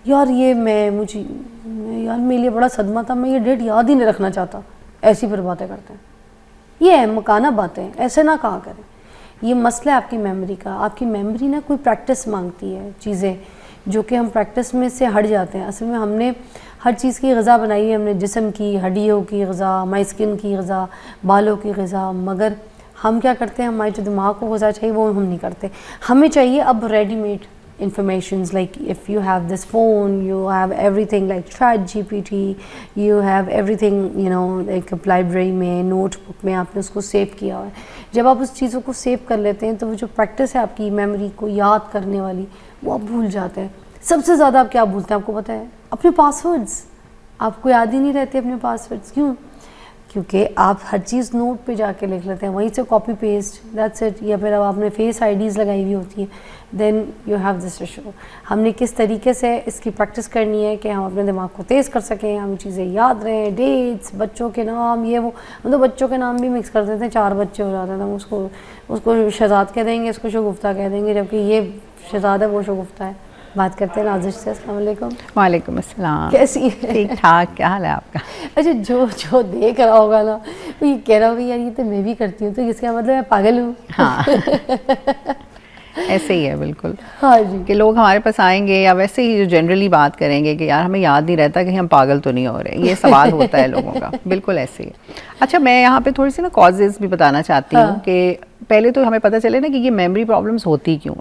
[SPEAKER 1] यार, ये यार मेरे लिए बड़ा सदमा था, मैं ये डेट याद ही नहीं रखना चाहता। ऐसी पर बातें करते हैं, ये है मकाना बातें, ऐसे ना कहा करें। ये मसला है आपकी मेमोरी का। आपकी मेमोरी ना कोई प्रैक्टिस मांगती है, चीज़ें जो कि हम प्रैक्टिस में से हट जाते हैं। असल में हमने हर चीज़ की ग़िज़ा बनाई है, हमने जिस्म की, हड्डियों की ग़िज़ा, हमारी स्किन की ग़िज़ा, बालों की ग़िज़ा, मगर हम क्या करते हैं, हमारे जो दिमाग को ग़िज़ा चाहिए वो हम नहीं करते। हमें चाहिए अब readymade informations, like if you have this phone, you have everything like ChatGPT, you have everything, you know, like library में, नोटबुक में आपने उसको सेव किया हुआ है। जब आप उस चीज़ों को सेव कर लेते हैं तो वो जो प्रैक्टिस है आपकी मेमोरी को याद करने वाली, वो आप भूल जाते हैं। सबसे ज़्यादा आप क्या भूलते हैं आपको पता है? अपने पासवर्ड्स। आपको याद ही नहीं रहते अपने पासवर्ड्स। क्यों? क्योंकि आप हर चीज़ नोट पे जाके लिख लेते हैं, वहीं से कॉपी पेस्ट, दैट्स इट। या फिर अब आपने फेस आईडीज़ लगाई हुई होती हैं, then you have this issue. हमने किस तरीके से इसकी प्रैक्टिस करनी है कि हम अपने दिमाग को तेज़ कर सकें, हम चीज़ें याद रहें, डेट्स, बच्चों के नाम, ये वो। हम तो बच्चों के नाम भी मिक्स कर देते हैं, 4 बच्चे हो जाते हैं, हम उसको शहजाद कह देंगे, इसको शगुफ्ता कह देंगे, जबकि ये शहजाद है वो शगुफ्ता है। बात करते हैं नाजिश से। अस्सलाम वालेकुम।
[SPEAKER 3] वालेकुम अस्सलाम।
[SPEAKER 1] कैसी है?
[SPEAKER 3] ठीक ठाक, क्या हाल है आपका?
[SPEAKER 1] अच्छा, जो देख रहा होगा ना वो ये कह रहा होगा यार ये तो मैं भी करती हूँ, तो इसका मतलब मैं पागल हूँ।
[SPEAKER 3] हाँ ऐसे ही है बिल्कुल।
[SPEAKER 1] हाँ जी,
[SPEAKER 3] कि लोग हमारे पास आएंगे या वैसे ही जो जनरली बात करेंगे कि यार हमें याद नहीं रहता कि हम पागल तो नहीं हो रहे, ये सवाल होता है लोगों का। बिल्कुल ऐसे ही है। अच्छा, मैं यहाँ पे थोड़ी सी ना कॉजेज़ भी बताना चाहती हूँ कि पहले तो हमें पता चले ना कि ये मेमोरी प्रॉब्लम्स होती क्यों।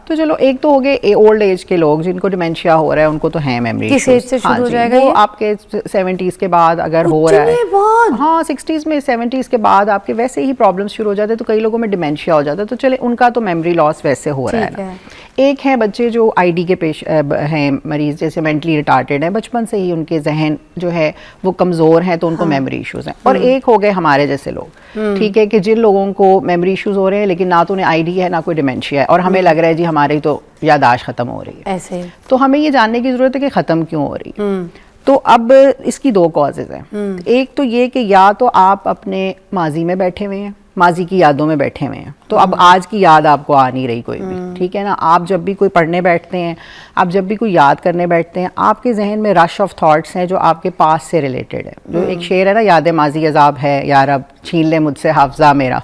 [SPEAKER 3] तो चलो, एक तो हो गए ओल्ड एज के लोग जिनको डिमेंशिया हो रहा है, उनको तो है मेमोरी।
[SPEAKER 1] किस एज से शुरू हो जाएगा
[SPEAKER 3] वो
[SPEAKER 1] ये?
[SPEAKER 3] आपके 70s के बाद अगर हो रहा है, हाँ 60s में 70s के बाद आपके वैसे ही प्रॉब्लम्स शुरू हो जाते हैं, तो कई लोगों में डिमेंशिया हो जाता है। तो चले, उनका तो मेमोरी लॉस वैसे हो रहा है ना। एक है बच्चे जो आईडी के पेश हैं मरीज, जैसे मेंटली रिटार्टेड है, बचपन से ही उनके जहन जो है वो कमज़ोर है, तो उनको मेमोरी इश्यूज़ हैं। और एक हो गए हमारे जैसे लोग, ठीक है, कि जिन लोगों को मेमोरी इश्यूज़ हो रहे हैं लेकिन ना तो उन्हें आईडी है ना कोई डिमेंशिया है, और हमें लग रहा है जी हमारी तो यादाश्त ख़त्म हो रही है
[SPEAKER 1] ऐसे। तो
[SPEAKER 3] हमें ये जानने की ज़रूरत है कि ख़त्म क्यों हो रही है। तो अब इसकी 2 कॉजेज़ हैं। एक तो ये कि या तो आप अपने माजी में बैठे हुए हैं, माजी की यादों में बैठे हुए हैं, तो अब आज की याद आपको आ नहीं रही कोई भी, ठीक है ना। आप जब भी कोई पढ़ने बैठते हैं, आप जब भी कोई याद करने बैठते हैं, आपके जहन में रश ऑफ थॉट्स हैं जो आपके पास से रिलेटेड है। जो एक शेर है ना, यादें माजी अजाब है यार अब छीन ले मुझसे हाफजा मेरा।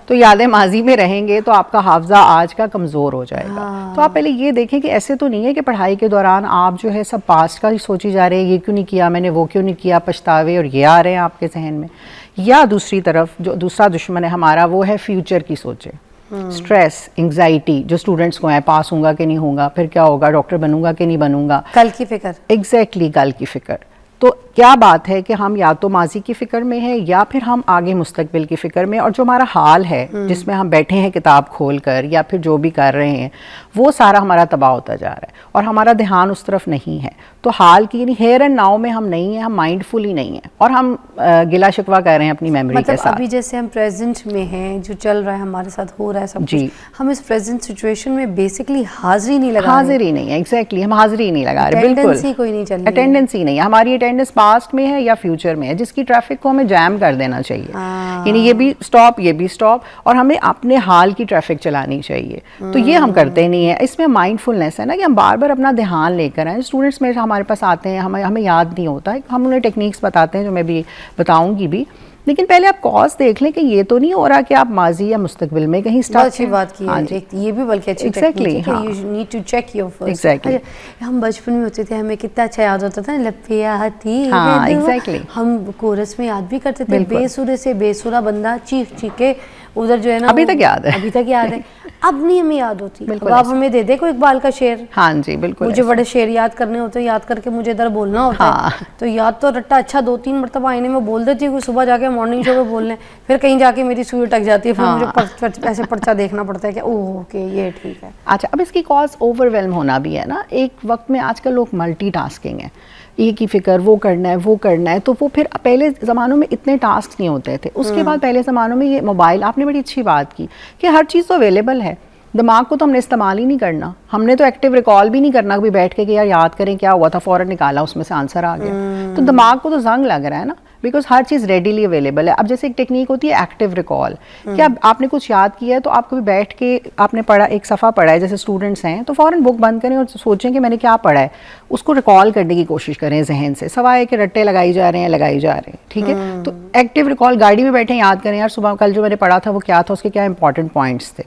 [SPEAKER 3] तो यादें माजी में रहेंगे तो आपका हाफजा आज का कमज़ोर हो जाएगा। तो आप पहले ये देखें कि ऐसे तो नहीं है कि पढ़ाई के दौरान आप जो है सब पास्ट का ही सोची जा रहे हैं, ये क्यों नहीं किया मैंने, वो क्यों नहीं किया, पछतावे और ये आ रहे हैं आपके जहन में। या दूसरी तरफ जो दूसरा दुश्मन है हमारा वो है फ्यूचर की सोचे, स्ट्रेस, एंग्जाइटी जो स्टूडेंट्स को है, पास होगा कि नहीं होगा, फिर क्या होगा, डॉक्टर बनूंगा कि नहीं बनूंगा,
[SPEAKER 1] कल की फिक्र।
[SPEAKER 3] एग्जैक्टली कल की फिक्र। तो क्या बात है कि हम या तो माजी की फ़िक्र में हैं या फिर हम आगे मुस्तकबिल की फ़िक्र में, और जो हमारा हाल है जिसमें हम बैठे हैं किताब खोल कर या फिर जो भी कर रहे हैं वो सारा हमारा तबाह होता जा रहा है और हमारा ध्यान उस तरफ नहीं है। तो हाल की यानी हेयर एंड नाउ में हम नहीं हैं, हम माइंडफुल ही नहीं हैं और हम गिला शिकवा कर रहे हैं अपनी मेमोरी के साथ।
[SPEAKER 1] अभी जैसे हम प्रेजेंट में हैं, जो चल रहा है हमारे साथ हो रहा है सब
[SPEAKER 3] जी,
[SPEAKER 1] हम इस प्रेजेंट सिचुएशन में बेसिकली हाजिरी नहीं लगा
[SPEAKER 3] हाजिर ही नहीं है। एग्जैक्टली हम हाजिरी नहीं लगा रहे, बिल्कुल
[SPEAKER 1] कोई नहीं चल रही,
[SPEAKER 3] अटेंडेंस ही नहीं है हमारी। अटेंडेंस पास्ट में है या फ्यूचर में है, जिसकी ट्रैफिक को हमें जैम कर देना चाहिए। यानी ये भी स्टॉप, ये भी स्टॉप, और हमें अपने हाल की ट्रैफिक चलानी चाहिए। तो ये हम करते नहीं है। इसमें माइंडफुलनेस है ना कि हम बार बार अपना ध्यान लेकर आए। स्टूडेंट्स में हमारे पास आते हैं, हमें याद नहीं होता है, हम उन्हें टेक्निक्स बताते हैं जो मैं भी बताऊंगी भी, लेकिन पहले आप कॉज देख लें कि ये तो नहीं हो रहा कि आप माजी या मुस्तकबिल में कहीं स्टक।
[SPEAKER 1] अच्छी बात की है, एक ये भी बल्कि अच्छी टेक्निक है कि you need to check your first.
[SPEAKER 3] Exactly
[SPEAKER 1] हम बचपन में होते थे, हमें कितना अच्छा याद होता था, लपिया आती है।
[SPEAKER 3] हाँ, एग्जैक्टली
[SPEAKER 1] हम कोरस में याद भी करते थे, बेसुरे से बेसुरा बंदा चीख चीख के उधर जो है ना,
[SPEAKER 3] अभी तक याद है,
[SPEAKER 1] अभी तक याद है। अब नहीं हमें याद होती। अब आप हमें दे दे कोई इकबाल का शेर।
[SPEAKER 3] हाँ जी बिल्कुल,
[SPEAKER 1] मुझे बड़े शेर याद करने होते हैं, याद करके मुझे इधर बोलना होता है। तो याद तो रट्टा अच्छा 2-3 मरतबा आईने में बोल देती हूँ, सुबह जाके मॉर्निंग शो पे बोलने, फिर कहीं जाके मेरी सुई अटक जाती है, फिर मुझे ऐसे पर्चा देखना पड़ता है कि ओह ओके ये ठीक है।
[SPEAKER 3] अच्छा, अब इसकी कॉज ओवरवेल्म होना भी है ना। एक वक्त में आजकल लोग मल्टीटास्किंग है, एक ही फिक्र, वो करना है वो करना है। तो वो फिर पहले ज़मानों में इतने टास्क नहीं होते थे। उसके बाद पहले ज़मानों में ये मोबाइल, आपने बड़ी अच्छी बात की कि हर चीज़ तो अवेलेबल है, दिमाग को तो हमने इस्तेमाल ही नहीं करना। हमने तो एक्टिव रिकॉल भी नहीं करना, कभी बैठ के कि यार याद करें क्या हुआ था, फ़ौरन निकाला उसमें से आंसर आ गया। तो दिमाग को तो जंग लग रहा है ना, because her cheese readily available है। अब जैसे एक टेक्निक होती है एक्टिव रिकॉल, कि अब आपने कुछ याद किया है तो आप कभी बैठ के आपने पढ़ा, एक सफ़ा पढ़ा है, जैसे स्टूडेंट्स हैं तो फ़ौरन बुक बंद करें और सोचें कि मैंने क्या पढ़ा है, उसको रिकॉल करने की कोशिश करें जहन से, सवाए कि रट्टे लगाई जा रहे हैं, ठीक है। तो एक्टिव रिकॉल, गाड़ी में बैठे याद करें यार सुबह कल जो मैंने पढ़ा था वो क्या था, उसके क्या इंपॉर्टेंट पॉइंट्स थे।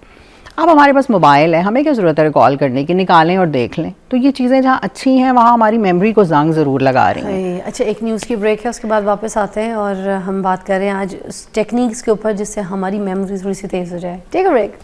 [SPEAKER 3] अब हमारे पास मोबाइल है, हमें क्या ज़रूरत है रिकॉल करने की, निकालें और देख लें। तो ये चीज़ें जहाँ अच्छी हैं वहाँ हमारी मेमोरी को जंग ज़रूर लगा रही हैं।
[SPEAKER 1] अच्छा, एक न्यूज़ की ब्रेक है, उसके बाद वापस आते हैं और हम बात कर रहे हैं आज टेक्निक्स के ऊपर जिससे हमारी मेमोरी थोड़ी सी तेज़ हो जाए। Take a break.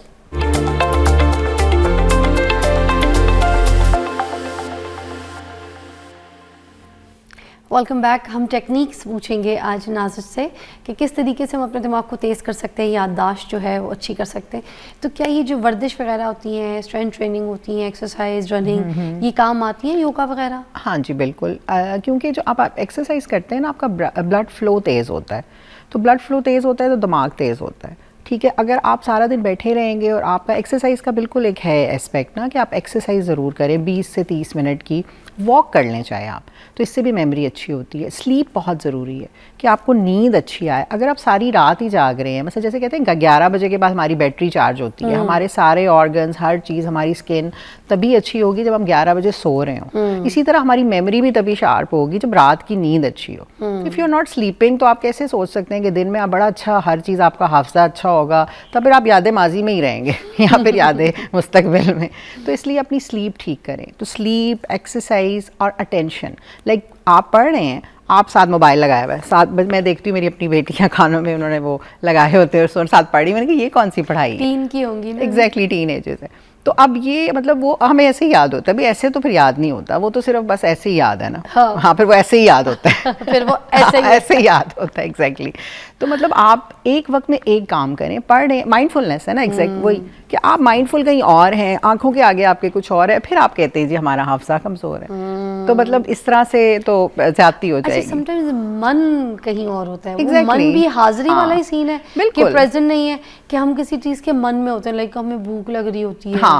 [SPEAKER 1] Welcome back. हम टेक्निक्स पूछेंगे आज नाज़िर से कि किस तरीके से हम अपने दिमाग को तेज़ कर सकते हैं, याददाश्त जो है वो अच्छी कर सकते हैं। तो क्या ये जो वर्जिश वगैरह होती हैं, स्ट्रेंथ ट्रेनिंग होती हैं, एक्सरसाइज, रनिंग, ये काम आती हैं, योगा वगैरह?
[SPEAKER 3] हाँ जी बिल्कुल, क्योंकि जो आप एक्सरसाइज करते हैं ना, आपका ब्लड फ्लो तेज़ होता है। तो ब्लड फ्लो तेज़ होता है तो दिमाग तेज़ होता है, ठीक है। अगर आप सारा दिन बैठे रहेंगे, और आपका एक्सरसाइज का बिल्कुल एक है एस्पेक्ट ना कि आप एक्सरसाइज ज़रूर करें, 20 से 30 मिनट की वॉक कर लें चाहे आप, तो इससे भी मेमोरी अच्छी होती है। स्लीप बहुत ज़रूरी है कि आपको नींद अच्छी आए। अगर आप सारी रात ही जाग रहे हैं, मतलब जैसे कहते हैं 11 बजे के बाद हमारी बैटरी चार्ज होती है, हमारे सारे ऑर्गन्स, हर चीज़, हमारी स्किन तभी अच्छी होगी जब हम 11 बजे सो रहे हों। इसी तरह हमारी मेमोरी भी तभी शार्प होगी जब रात की नींद अच्छी हो। If you are not sleeping, तो आप कैसे सोच सकते हैं कि दिन में आप बड़ा अच्छा, हर चीज़ आपका हाफजा अच्छा होगा, तब फिर आप यादें माजी में ही रहेंगे या फिर यादें मुस्तकबिल में। तो इसलिए अपनी स्लीप ठीक करें। तो स्लीप, एक्सरसाइज और अटेंशन, लाइक आप पढ़ रहे हैं, आप साथ मोबाइल लगाया हुआ है, साथ मैं देखती हूँ मेरी अपनी बेटियाँ खानों में उन्होंने वो लगाए होते हैं और साथ पढ़ी। मैंने कहा ये कौन सी पढ़ाई,
[SPEAKER 1] टीन की होंगी ना।
[SPEAKER 3] एग्जैक्टली, टीन एजेस है। तो अब ये मतलब वो हमें ऐसे ही याद होता है, भाई ऐसे तो फिर याद नहीं होता, वो तो सिर्फ बस ऐसे ही याद है ना। हाँ, फिर वो ऐसे ही याद होता है
[SPEAKER 1] फिर वो ऐसे ही
[SPEAKER 3] याद होता है, एग्जैक्टली। तो मतलब आप एक वक्त में एक काम करें, पढ़ रहे, माइंडफुलनेस है ना, एग्जैक्ट वही कि आप माइंडफुल कहीं और हैं, आंखों के आगे आपके कुछ और है, फिर आप कहते हैं जी हमारा हाफजा कमज़ोर है। तो मतलब इस तरह से तो ज्यादती हो जाएगी।
[SPEAKER 1] समटाइम्स मन कहीं और होता है, वो मन भी हाजिरी वाला ही सीन है कि प्रेजेंट नहीं है, कि हम किसी चीज़ के मन में होते हैं, लाइक हमें भूख लग रही होती है,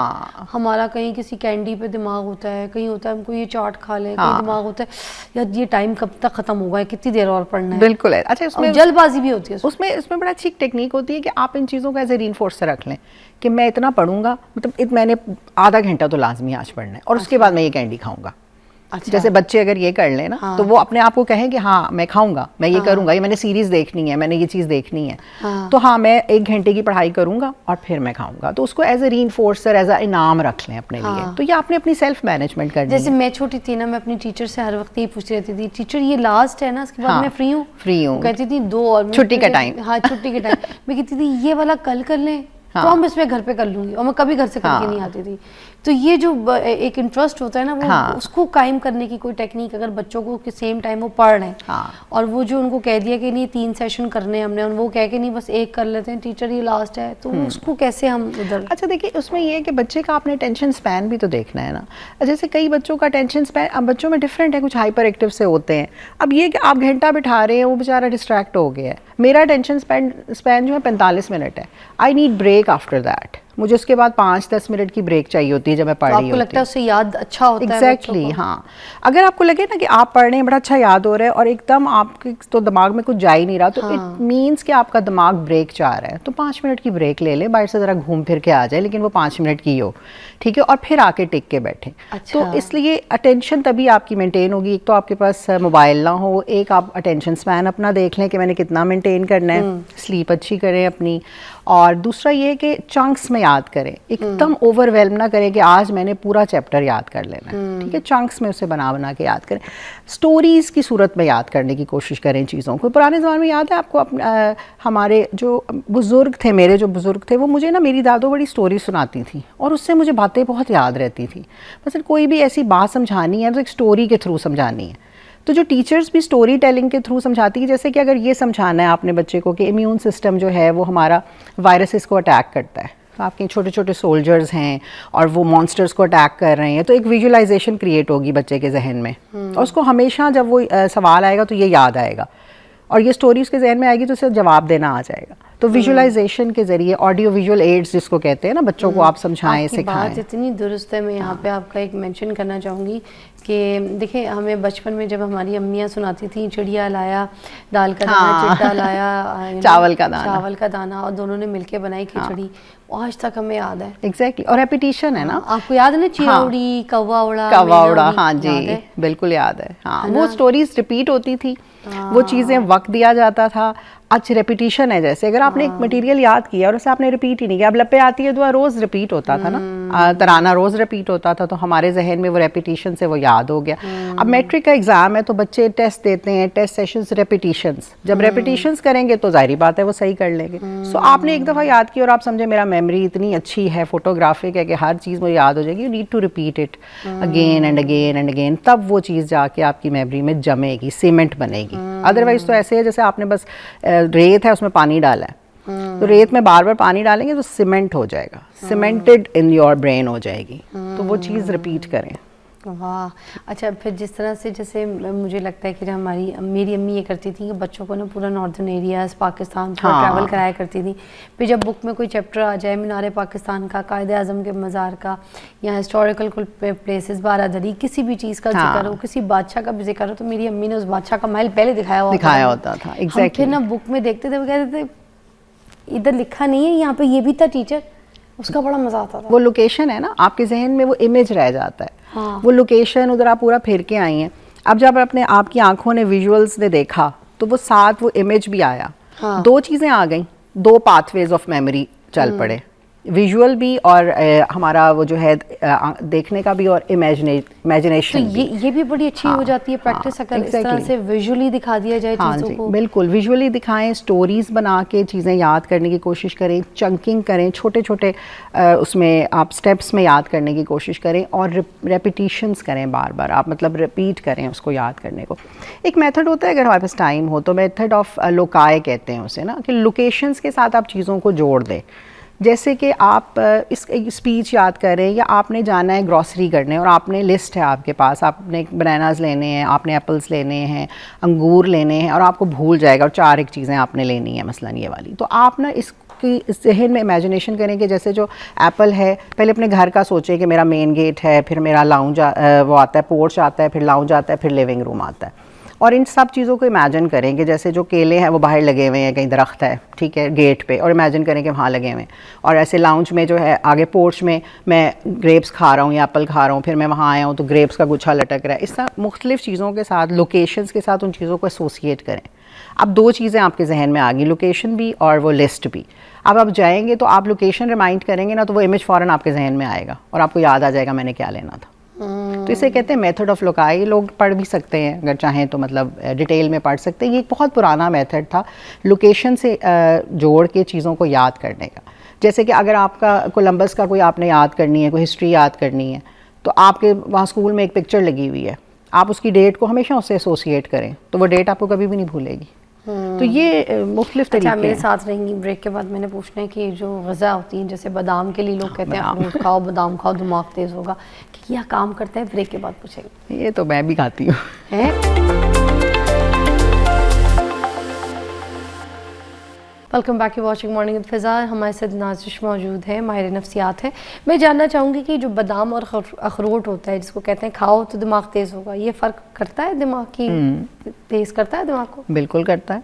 [SPEAKER 1] हमारा कहीं किसी कैंडी पे दिमाग होता है, कहीं होता है हमको ये चाट खा ले, कहीं दिमाग होता है यार ये टाइम कब तक खत्म होगा, कितनी देर और पढ़ना है।
[SPEAKER 3] बिल्कुल है। अच्छा, उसमें
[SPEAKER 1] जल्दबाजी भी होती है,
[SPEAKER 3] उसमें बड़ा अच्छी टेक्निक होती है कि आप इन चीज़ों को एज ए रीइंफोर्सर रख लें कि मैं इतना पढ़ूंगा, मतलब मैंने आधा घंटा तो लाजमी आज पढ़ना है और उसके बाद मैं ये कैंडी खाऊंगा।
[SPEAKER 1] अच्छा।
[SPEAKER 3] जैसे बच्चे अगर ये कर लें ना,
[SPEAKER 1] हाँ।
[SPEAKER 3] तो वो अपने आप को कहें कि हाँ मैं खाऊंगा, मैं ये करूंगा, ये मैंने सीरीज देखनी है, मैंने ये चीज़ देखनी है, तो हाँ मैं 1 घंटे की पढ़ाई करूंगा और फिर मैं खाऊंगा। तो उसको एज ए रीइंफोर्सर, एज ए इनाम रख लें अपने लिए। तो ये आपने अपनी सेल्फ मैनेजमेंट करनी
[SPEAKER 1] जैसे
[SPEAKER 3] है।
[SPEAKER 1] मैं छोटी थी ना, मैं अपनी टीचर से हर वक्त यही पूछती रहती थी, टीचर ये लास्ट है ना, इसके बाद
[SPEAKER 3] हाँ,
[SPEAKER 1] मैं फ्री हूँ?
[SPEAKER 3] फ्री हूँ।
[SPEAKER 1] वो कहती थी 2 और।
[SPEAKER 3] छुट्टी का टाइम।
[SPEAKER 1] हाँ, छुट्टी के टाइम। मैं कहती थी ये वाला कल कर लें,
[SPEAKER 3] हाँ।
[SPEAKER 1] तो हम इसमें घर पे कर लूंगी, और मैं कभी घर से करके नहीं आती थी। तो ये जो एक इंटरेस्ट होता है ना, वो
[SPEAKER 3] हाँ।
[SPEAKER 1] उसको कायम करने की कोई टेक्निक, अगर बच्चों को के सेम टाइम वो पढ़ रहे हैं,
[SPEAKER 3] हाँ।
[SPEAKER 1] और वो जो उनको कह दिया कि नहीं 3 सेशन करने हैं हमने, और वो कह के नहीं बस 1 कर लेते हैं, टीचर ये लास्ट है, तो उसको कैसे हम उधर।
[SPEAKER 3] अच्छा देखिए, उसमें ये है कि बच्चे का आपने अटेंशन स्पैन भी तो देखना है ना। जैसे कई बच्चों का अटेंशन स्पैन अब बच्चों में डिफरेंट है, कुछ हाइपर एक्टिव से होते हैं। अब ये कि आप घंटा बिठा रहे हैं, वो बेचारा डिस्ट्रैक्ट हो गया है। मेरा अटेंशन स्पैन जो है 45 मिनट है। I need break after that. मुझे उसके बाद 5-10 मिनट की ब्रेक चाहिए होती है जब मैं पढ़ रही होती हूँ।
[SPEAKER 1] आपको लगता है उससे याद अच्छा होता है?
[SPEAKER 3] एग्जैक्टली, हाँ। अगर आपको लगे ना कि आप पढ़ रहे हैं, बड़ा अच्छा याद हो रहा है, और एकदम आपके तो दिमाग में कुछ जा ही नहीं रहा, तो इट मीन्स कि आपका दिमाग ब्रेक चाह रहा है। तो 5 मिनट की ब्रेक ले ले, बाहर से ज़रा घूम फिर के आ जाए, लेकिन वो 5 मिनट की हो, ठीक है, और फिर आके टिक के बैठे।
[SPEAKER 1] अच्छा।
[SPEAKER 3] तो इसलिए अटेंशन तभी आपकी मेंटेन होगी। एक तो आपके पास मोबाइल ना हो, एक आप अटेंशन स्पैन अपना देख लें कि मैंने कितना मेंटेन करना है, स्लीप अच्छी करें अपनी, और दूसरा ये कि चंक्स में याद करें, एकदम ओवरवेल्म ना करें कि आज मैंने पूरा चैप्टर याद कर लेना है, ठीक है। चंक्स में उसे बना बना के याद करें। स्टोरीज़ की सूरत में याद करने की कोशिश करें चीज़ों को। पुराने ज़माने में याद है आपको, हमारे जो बुज़ुर्ग थे, मेरे जो बुज़ुर्ग थे, वो मुझे ना मेरी दादो बड़ी स्टोरी सुनाती थी, और उससे मुझे बातें बहुत याद रहती थी। मतलब कोई भी ऐसी बात समझानी है तो एक स्टोरी के थ्रू समझानी है। तो जो टीचर्स भी स्टोरी टेलिंग के थ्रू समझाती है, जैसे कि अगर ये समझाना है आपने बच्चे को कि इम्यून सिस्टम जो है वो हमारा वायरसेस को अटैक करता है, तो आपके छोटे छोटे सोल्जर्स हैं और वो मॉन्स्टर्स को अटैक कर रहे हैं, तो एक विजुअलाइजेशन क्रिएट होगी बच्चे के जहन में, और उसको हमेशा जब वो सवाल आएगा तो ये याद आएगा, और ये स्टोरी उसके जहन में आएगी तो उसे जवाब देना आ जाएगा। तो विजुअलाइजेशन के जरिए, ऑडियो विजुअल एड्स जिसको कहते हैं ना, बच्चों को आप समझाएं, सिखाएं।
[SPEAKER 1] बात इतनी दुरुस्त है। मैं यहाँ पे आपका एक मेंशन करना चाहूँगी कि देखिए, हमें बचपन में जब हमारी अम्मियाँ सुनाती थी, चिड़िया लाया, दाल का दाना, चिट्टा लाया,
[SPEAKER 3] चावल का दाना,
[SPEAKER 1] और दोनों ने मिलके बनाई खिचड़ी, आज तक हमें याद है।
[SPEAKER 3] एग्जैक्टली, और रेपिटेशन है ना।
[SPEAKER 1] आपको याद है ना, चिड़िया उड़ी, कौवा उड़ा,
[SPEAKER 3] हाँ जी, बिल्कुल याद है। हाँ, वो स्टोरीज रिपीट होती थी, वो चीज़ें वक्त दिया जाता था। अच्छा, रेपिटेशन है, जैसे अगर आपने एक मटेरियल याद किया और उसे आपने रिपीट ही नहीं किया, अब लपे आती है दुआ रोज़ रिपीट होता था ना, तराना रोज़ रिपीट होता था, तो हमारे जहन में वो रेपिटेशन से वो याद हो गया। अब मैट्रिक का एग्ज़ाम है तो बच्चे टेस्ट देते हैं, टेस्ट सेशंस रेपिटेशंस, जब रेपिटेशंस करेंगे तो जाहिर बात है वो सही कर लेंगे। सो आपने एक दफ़ा याद किया और आप समझे मेरा मेमोरी इतनी अच्छी है, फोटोग्राफिक है कि हर चीज़ मुझे याद हो जाएगी, you need to repeat it again and again and again, तब वो चीज़ जाके आपकी मेमोरी में जमेगी, सीमेंट बनेगी। अदरवाइज तो ऐसे है जैसे आपने बस रेत है उसमें पानी डाला है, तो रेत में बार बार पानी डालेंगे तो सीमेंट हो जाएगा, सीमेंटेड इन योर ब्रेन हो जाएगी। तो वो चीज़ रिपीट करें।
[SPEAKER 1] वाह। अच्छा, फिर जिस तरह से, जैसे मुझे लगता है कि मेरी अम्मी ये करती थी कि बच्चों को ना पूरा नॉर्दर्न एरियाज पाकिस्तान पूरा ट्रैवल कराया करती थी। फिर जब बुक में कोई चैप्टर आ जाए मीनार पाकिस्तान का, कायदे आज़म के मज़ार का, या हिस्टोरिकल प्लेसेस, बारादरी, किसी भी चीज़ का जिक्र हो, किसी बादशाह का भी जिक्र हो, तो मेरी अम्मी ने उस बादशाह का महल पहले दिखाया होता था।
[SPEAKER 3] एग्जैक्टली।
[SPEAKER 1] फिर ना बुक में देखते थे, वो कहते थे इधर लिखा नहीं है, यहाँ पे ये भी था टीचर, उसका बड़ा मजा आता था।
[SPEAKER 3] वो लोकेशन है ना, आपके जहन में वो इमेज रह जाता है।
[SPEAKER 1] हाँ।
[SPEAKER 3] वो लोकेशन, उधर आप पूरा फिर के आई हैं, अब जब अपने आपकी आंखों ने विजुअल्स ने देखा तो वो साथ वो इमेज भी आया। हाँ। 2 चीज़ें आ गई, 2 पाथवेज ऑफ मेमोरी चल पड़े, विजुअल भी और हमारा वो जो है देखने का भी, और इमेजिनेशन
[SPEAKER 1] तो ये भी बड़ी अच्छी हो जाती है प्रैक्टिस, अगर इस तरह से विजुअली दिखा दिया जाए चीज़ों को।
[SPEAKER 3] बिल्कुल, विजुअली दिखाएं, स्टोरीज बना के चीज़ें याद करने की कोशिश करें, चंकिंग करें, छोटे छोटे उसमें आप स्टेप्स में याद करने की कोशिश करें, और रेपिटेशंस करें, बार बार आप मतलब रिपीट करें उसको याद करने को। एक मेथड होता है, अगर हमारे पास टाइम हो तो, मेथड ऑफ लोकाय कहते हैं उसे ना, कि लोकेशंस के साथ आप चीज़ों को जोड़ दें। जैसे कि आप इस स्पीच याद करें, या आपने जाना है ग्रॉसरी करने और आपने लिस्ट है आपके पास, आपने बनानास लेने हैं, आपने एप्पल्स लेने हैं, अंगूर लेने हैं, और आपको भूल जाएगा और 4 एक चीज़ें आपने लेनी है मसलन ये वाली, तो आप ना इसकी इस जहन में इमेजिनेशन करें कि जैसे जो एप्पल है, पहले अपने घर का सोचें कि मेरा मेन गेट है, फिर मेरा लाउंज वो आता है, पोर्च आता है, फिर लाउंज आता है, फिर लिविंग रूम आता है, और इन सब चीज़ों को इमेजिन करें कि जैसे जो केले हैं वो बाहर लगे हुए हैं, कहीं दरख्त है, ठीक है, गेट पे, और इमेजिन करें कि वहाँ लगे हुए हैं, और ऐसे लाउंज में जो है आगे पोर्च में मैं ग्रेप्स खा रहा हूँ या एप्पल खा रहा हूँ, फिर मैं वहाँ आया हूँ तो ग्रेप्स का गुच्छा लटक रहा है। इस तरह मुख्तलिफ चीज़ों के साथ, लोकेशंस के साथ उन चीज़ों को एसोसिएट करें। अब दो चीज़ें आपके जहन में आ गई, लोकेशन भी और वो लिस्ट भी। अब आप जाएंगे तो आप लोकेशन रिमाइंड करेंगे ना, तो वो इमेज फ़ौरन आपके जहन में आएगा और आपको याद आ जाएगा मैंने क्या लेना था। तो इसे कहते हैं मेथड ऑफ लोकाई। लोग पढ़ भी सकते हैं अगर चाहें तो, मतलब डिटेल में पढ़ सकते हैं। ये एक बहुत पुराना मेथड था लोकेशन से जोड़ के चीज़ों को याद करने का। जैसे कि अगर आपका कोलंबस का कोई आपने याद करनी है, कोई हिस्ट्री याद करनी है, तो आपके वहाँ स्कूल में एक पिक्चर लगी हुई है, आप उसकी डेट को हमेशा उससे एसोसिएट करें तो वो डेट आपको कभी भी नहीं भूलेगी। तो ये मुख्तलिफ तरीके
[SPEAKER 1] अच्छा, मेरे
[SPEAKER 3] हैं।
[SPEAKER 1] साथ रहेंगी। ब्रेक के बाद मैंने पूछना है कि जो ग़िज़ा होती है, जैसे बादाम के लिए लोग कहते हैं अखरोट खाओ, बादाम खाओ, दिमाग तेज़ होगा, कि क्या काम करता है? ब्रेक के बाद पूछेंगे।
[SPEAKER 3] ये तो मैं भी खाती हूँ।
[SPEAKER 1] Welcome back to watching morning with Fiza. हमारे साथ नाज़िश मौजूद है, माहिर नफ्सियात है। मैं जानना चाहूँगी कि जो बादाम और अखरोट होता है, जिसको कहते हैं खाओ तो दिमाग तेज़ होगा, ये फ़र्क करता है दिमाग की, तेज़ करता है दिमाग को?
[SPEAKER 3] बिल्कुल करता है।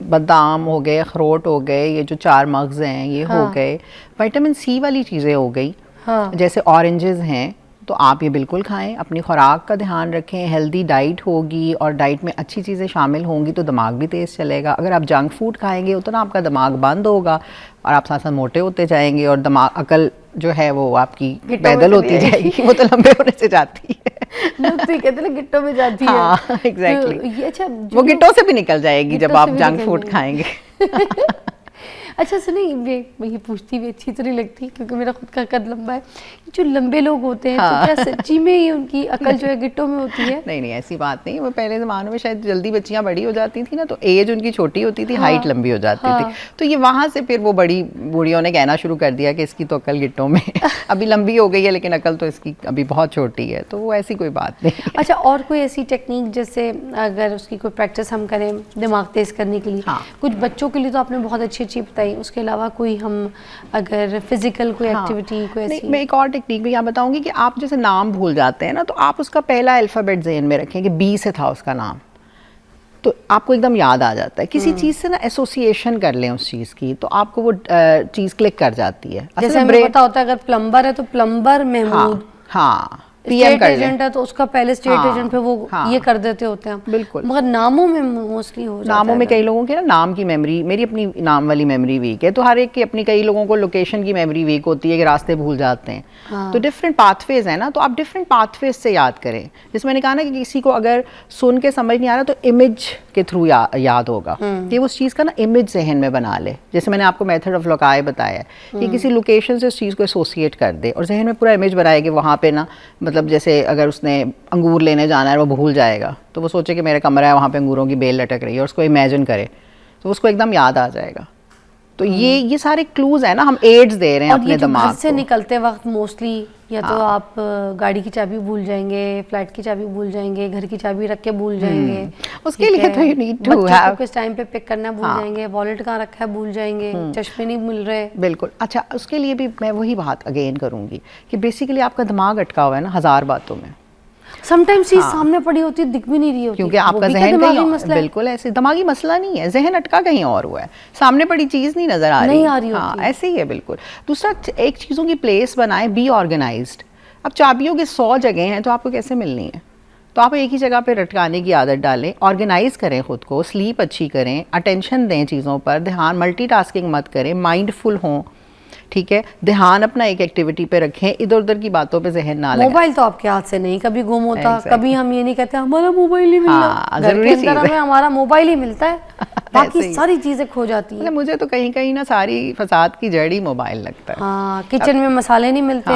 [SPEAKER 3] बादाम हो गए, अखरोट हो गए, ये जो 4 मग्ज़ हैं ये हो गए, विटामिन सी वाली चीज़ें हो गई।
[SPEAKER 1] हाँ।
[SPEAKER 3] जैसे ऑरेंजेस हैं तो आप ये बिल्कुल खाएं। अपनी खुराक का ध्यान रखें, हेल्दी डाइट होगी और डाइट में अच्छी चीज़ें शामिल होंगी तो दिमाग भी तेज़ चलेगा। अगर आप जंक फूड खाएंगे उतना आपका दिमाग बंद होगा और आप साथ साथ मोटे होते जाएंगे और दिमाग, अकल जो है वो आपकी पैदल होती जाएगी, वो तो लंबे होने से जाती है।
[SPEAKER 1] लोग तो कहते हैं गिट्टों में जाती है।
[SPEAKER 3] हाँ, एग्जैक्टली।
[SPEAKER 1] तो ये अच्छा,
[SPEAKER 3] वो गिट्टों से भी निकल जाएगी जब
[SPEAKER 1] गिट्टों से
[SPEAKER 3] आप
[SPEAKER 1] भी
[SPEAKER 3] जंक
[SPEAKER 1] निकल
[SPEAKER 3] फूड
[SPEAKER 1] जाएगी।
[SPEAKER 3] खाएंगे।
[SPEAKER 1] अच्छा सुनिए, मैं ये पूछती हुई अच्छी तो नहीं लगती क्योंकि मेरा खुद का कद लंबा है। जो लंबे लोग होते हैं तो क्या सच्ची में ही उनकी अकल जो है गिट्टों में होती है?
[SPEAKER 3] नहीं नहीं, ऐसी बात नहीं। वो पहले ज़माने में शायद जल्दी बच्चियां बड़ी हो जाती थी ना, तो एज उनकी छोटी होती थी, हाइट लंबी हो जाती थी, तो ये वहाँ से फिर वो बड़ी बूढ़ियों ने कहना शुरू कर दिया कि इसकी तो अकल गिट्टों में अभी लंबी हो गई है लेकिन अकल तो इसकी अभी बहुत छोटी है, तो वो ऐसी कोई बात नहीं।
[SPEAKER 1] अच्छा, और कोई ऐसी टेक्निक जैसे अगर उसकी कोई प्रैक्टिस हम करें दिमाग तेज़ करने के लिए? कुछ बच्चों के लिए तो आपने बहुत अच्छी अच्छी बताई, उसके अलावा कोई हम अगर फिजिकल कोई एक्टिविटी कोई ऐसी?
[SPEAKER 3] मैं एक और टेक्निक भी यहाँ बताऊंगी कि आप जैसे नाम भूल जाते हैं ना, तो आप उसका पहला अल्फ़ाबेट ज़हन में रखें कि बी से था उसका नाम, तो आपको एकदम याद आ जाता है। किसी चीज़ से ना एसोसिएशन कर लें उस चीज़ की, तो आपको वो चीज़ क्लिक कर जाती है।
[SPEAKER 1] जैसे हमें पता होता है अगर प्लम्बर है तो प्लम्बर महमूद,
[SPEAKER 3] हाँ,
[SPEAKER 1] स्टेट एजेंट है तो उसका पहले स्टेट एजेंट पे वो ये कर देते होते हैं।
[SPEAKER 3] बिल्कुल।
[SPEAKER 1] मगर नामों में मोस्टली हो जाता है।
[SPEAKER 3] नामों में कई लोगों के ना नाम की मेमोरी, मेरी अपनी नाम वाली मेमोरी वीक है, तो हर एक की अपनी, कई लोगों को लोकेशन की मेमोरी वीक होती है कि रास्ते भूल जाते हैं। तो डिफरेंट पाथवेज है ना, तो आप डिफरेंट पाथवेज से याद करें। जैसे मैंने कहा ना कि किसी को अगर सुन के समझ नहीं आ रहा तो इमेज के थ्रू याद होगा कि उस चीज़ का ना इमेज जहन में बना ले। जैसे मैंने आपको मेथड ऑफ लोकाई बताया है कि किसी लोकेशन से उस चीज़ को एसोसिएट कर दे और जहन में पूरा इमेज बनाए कि वहाँ पे ना, मतलब जैसे अगर उसने अंगूर लेने जाना है वो भूल जाएगा तो वो सोचे कि मेरा कमरा है वहाँ पे अंगूरों की बेल लटक रही है और उसको इमेजिन करे तो उसको एकदम याद आ जाएगा। तो ये सारे क्लूज है ना, हम एड्स दे रहे हैं अपने दिमाग
[SPEAKER 1] से निकलते वक्त मोस्टली या तो आप गाड़ी की चाबी भूल जाएंगे, फ्लैट की चाबी भूल जाएंगे, घर की चाबी रख के भूल जाएंगे,
[SPEAKER 3] उसके लिए तो यू नीड टू
[SPEAKER 1] हैव किस टाइम पे पिक करना भूल जाएंगे, वॉलेट कहाँ रखा है भूल जाएंगे, चश्मे नहीं मिल रहे।
[SPEAKER 3] बिल्कुल। अच्छा, उसके लिए भी मैं वही बात अगेन करूंगी कि बेसिकली आपका दिमाग अटका हुआ है ना 1000 बातों में।
[SPEAKER 1] समटाइम्स चीज सामने पड़ी होती है, दिख भी नहीं रही होती,
[SPEAKER 3] क्योंकि आपका जहन कहीं, बिल्कुल ऐसे दिमागी मसला नहीं है, जहन अटका कहीं और हुआ है, सामने पड़ी चीज नहीं नजर आ रही। हाँ, ऐसे ही है बिल्कुल। दूसरा, एक चीजों की प्लेस बनाए, बी ऑर्गेनाइज्ड। अब चाबियों की 100 जगह हैं तो आपको कैसे मिलनी है, तो आप एक ही जगह पे लटकाने की आदत डालें, ऑर्गेनाइज करें खुद को, स्लीप अच्छी करें, अटेंशन दें चीज़ों पर, ध्यान, मल्टीटास्किंग मत करें, माइंडफुल हों, ठीक है, ध्यान अपना एक एक्टिविटी पे रखें, इधर उधर की बातों पे जहन ना लगाएं।
[SPEAKER 1] मोबाइल तो आपके हाथ से नहीं कभी गुम होता, कभी हम ये नहीं कहते हमारा मोबाइल ही मिला, घर के अंदर हमें हमारा मोबाइल ही मिलता है, बाकी सारी चीजें खो जाती हैं।
[SPEAKER 3] मुझे तो कहीं कहीं ना सारी फसाद की जड़ ही मोबाइल लगता है।
[SPEAKER 1] हाँ, किचन में मसाले नहीं मिलते।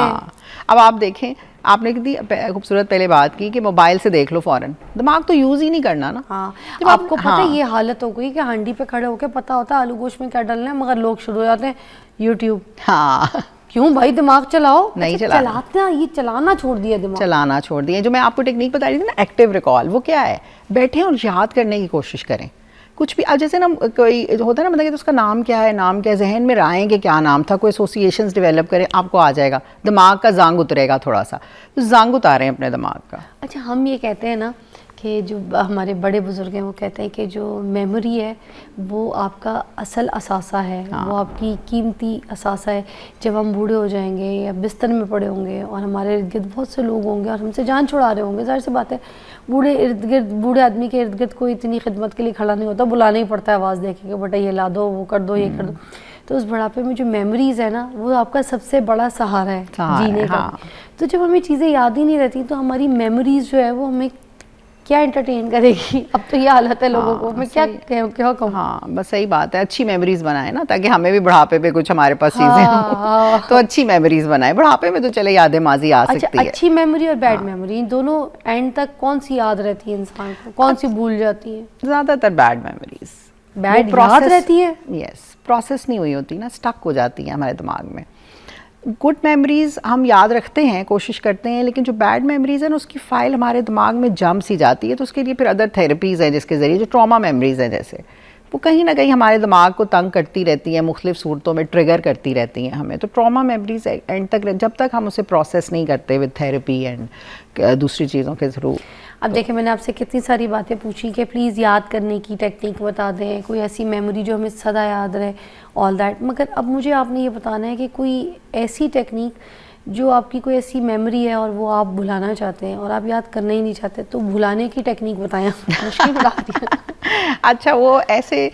[SPEAKER 3] अब आप देखें, आपने कितनी खूबसूरत पहले बात की कि मोबाइल से देख लो फौरन, दिमाग तो यूज ही नहीं करना ना।
[SPEAKER 1] हाँ, आपको पता है ये हालत हो गई कि हांडी पे खड़े होके पता होता है आलू गोश्त में क्या डालना है, मगर लोग शुरू हो जाते हैं यूट्यूब।
[SPEAKER 3] हाँ,
[SPEAKER 1] क्यों भाई, दिमाग चलाओ।
[SPEAKER 3] नहीं
[SPEAKER 1] चलाते हैं, ये चलाना छोड़ दिया, दिमाग
[SPEAKER 3] चलाना छोड़ दिया। जो मैं आपको टेक्निक बता रही थी ना, एक्टिव रिकॉल, वो क्या है, बैठे और याद करने की कोशिश करें कुछ भी। अब जैसे ना कोई होता है ना, मतलब कि तो उसका नाम क्या है, नाम क्या है, जहन में आएँ कि क्या नाम था, कोई एसोसिएशंस डेवलप करें, आपको आ जाएगा, दिमाग का जंग उतरेगा थोड़ा सा, तो जंग उतारें अपने दिमाग का।
[SPEAKER 1] अच्छा, हम ये कहते हैं ना कि जो हमारे बड़े बुजुर्ग हैं वो कहते हैं कि जो मेमोरी है वो आपका असल असासा है, वो आपकी कीमती असासा है। जब हम बूढ़े हो जाएंगे या बिस्तर में पड़े होंगे और हमारे इर्द गिर्द बहुत से लोग होंगे और हमसे जान छुड़ा रहे होंगे, जाहिर सी बात है बूढ़े आदमी के इर्द गिर्द कोई इतनी खिदमत के लिए खड़ा नहीं होता, बुलाना ही पड़ता है आवाज़ देके कि बेटा ये ला दो, वो कर दो, ये कर दो। तो उस बुढ़ापे में जो मेमोरीज़ है ना वो आपका सबसे बड़ा सहारा है जीने का। तो जब हमें चीज़ें याद ही नहीं रहती तो हमारी मेमोरीज़ जो है वो हमें क्या एंटरटेन करेगी। अब तो ये हालत है लोगों को, मैं क्या कहूँ।
[SPEAKER 3] हाँ बस सही बात है, अच्छी मेमोरीज बनाए ना, ताकि हमें भी बुढ़ापे पे कुछ हमारे पास चीजें हों। तो अच्छी मेमोरीज बनाए, बुढ़ापे में तो चले यादें माजी आ सकती है।
[SPEAKER 1] अच्छी मेमोरी और बैड मेमोरी, इन दोनों एंड तक कौन सी याद रहती है इंसान को, कौन सी भूल जाती है?
[SPEAKER 3] ज्यादातर बैड मेमोरीज।
[SPEAKER 1] बैड याद रहती है,
[SPEAKER 3] यस, प्रोसेस नहीं हुई होती ना, स्टक हो जाती है हमारे दिमाग में। गुड मेमोरीज हम याद रखते हैं, कोशिश करते हैं, लेकिन जो बैड मेमोरीज है ना उसकी फ़ाइल हमारे दिमाग में जम सी जाती है। तो उसके लिए फिर अदर थेरेपीज़ हैं जिसके ज़रिए, जो ट्रॉमा मेमोरीज हैं जैसे, वो कहीं ना कहीं हमारे दिमाग को तंग करती रहती हैं, मुख्तलिफ सूरतों में ट्रिगर करती रहती हैं हमें। तो ट्रॉमा मेमोरीज एंड तक, जब तक हम उसे प्रोसेस नहीं करते विद थेरेपी एंड दूसरी चीज़ों के थ्रू।
[SPEAKER 1] अब देखिए मैंने आपसे कितनी सारी बातें पूछी कि प्लीज़ याद करने की टेक्निक बता दें, कोई ऐसी मेमोरी जो हमें सदा याद रहे, ऑल दैट। मगर अब मुझे आपने ये बताना है कि कोई ऐसी टेक्निक जो आपकी कोई ऐसी मेमोरी है और वो आप भुलाना चाहते हैं और आप याद करना ही नहीं चाहते, तो भुलाने की टेक्निक बताएं। मुश्किल बता दिया।
[SPEAKER 3] अच्छा, वो ऐसे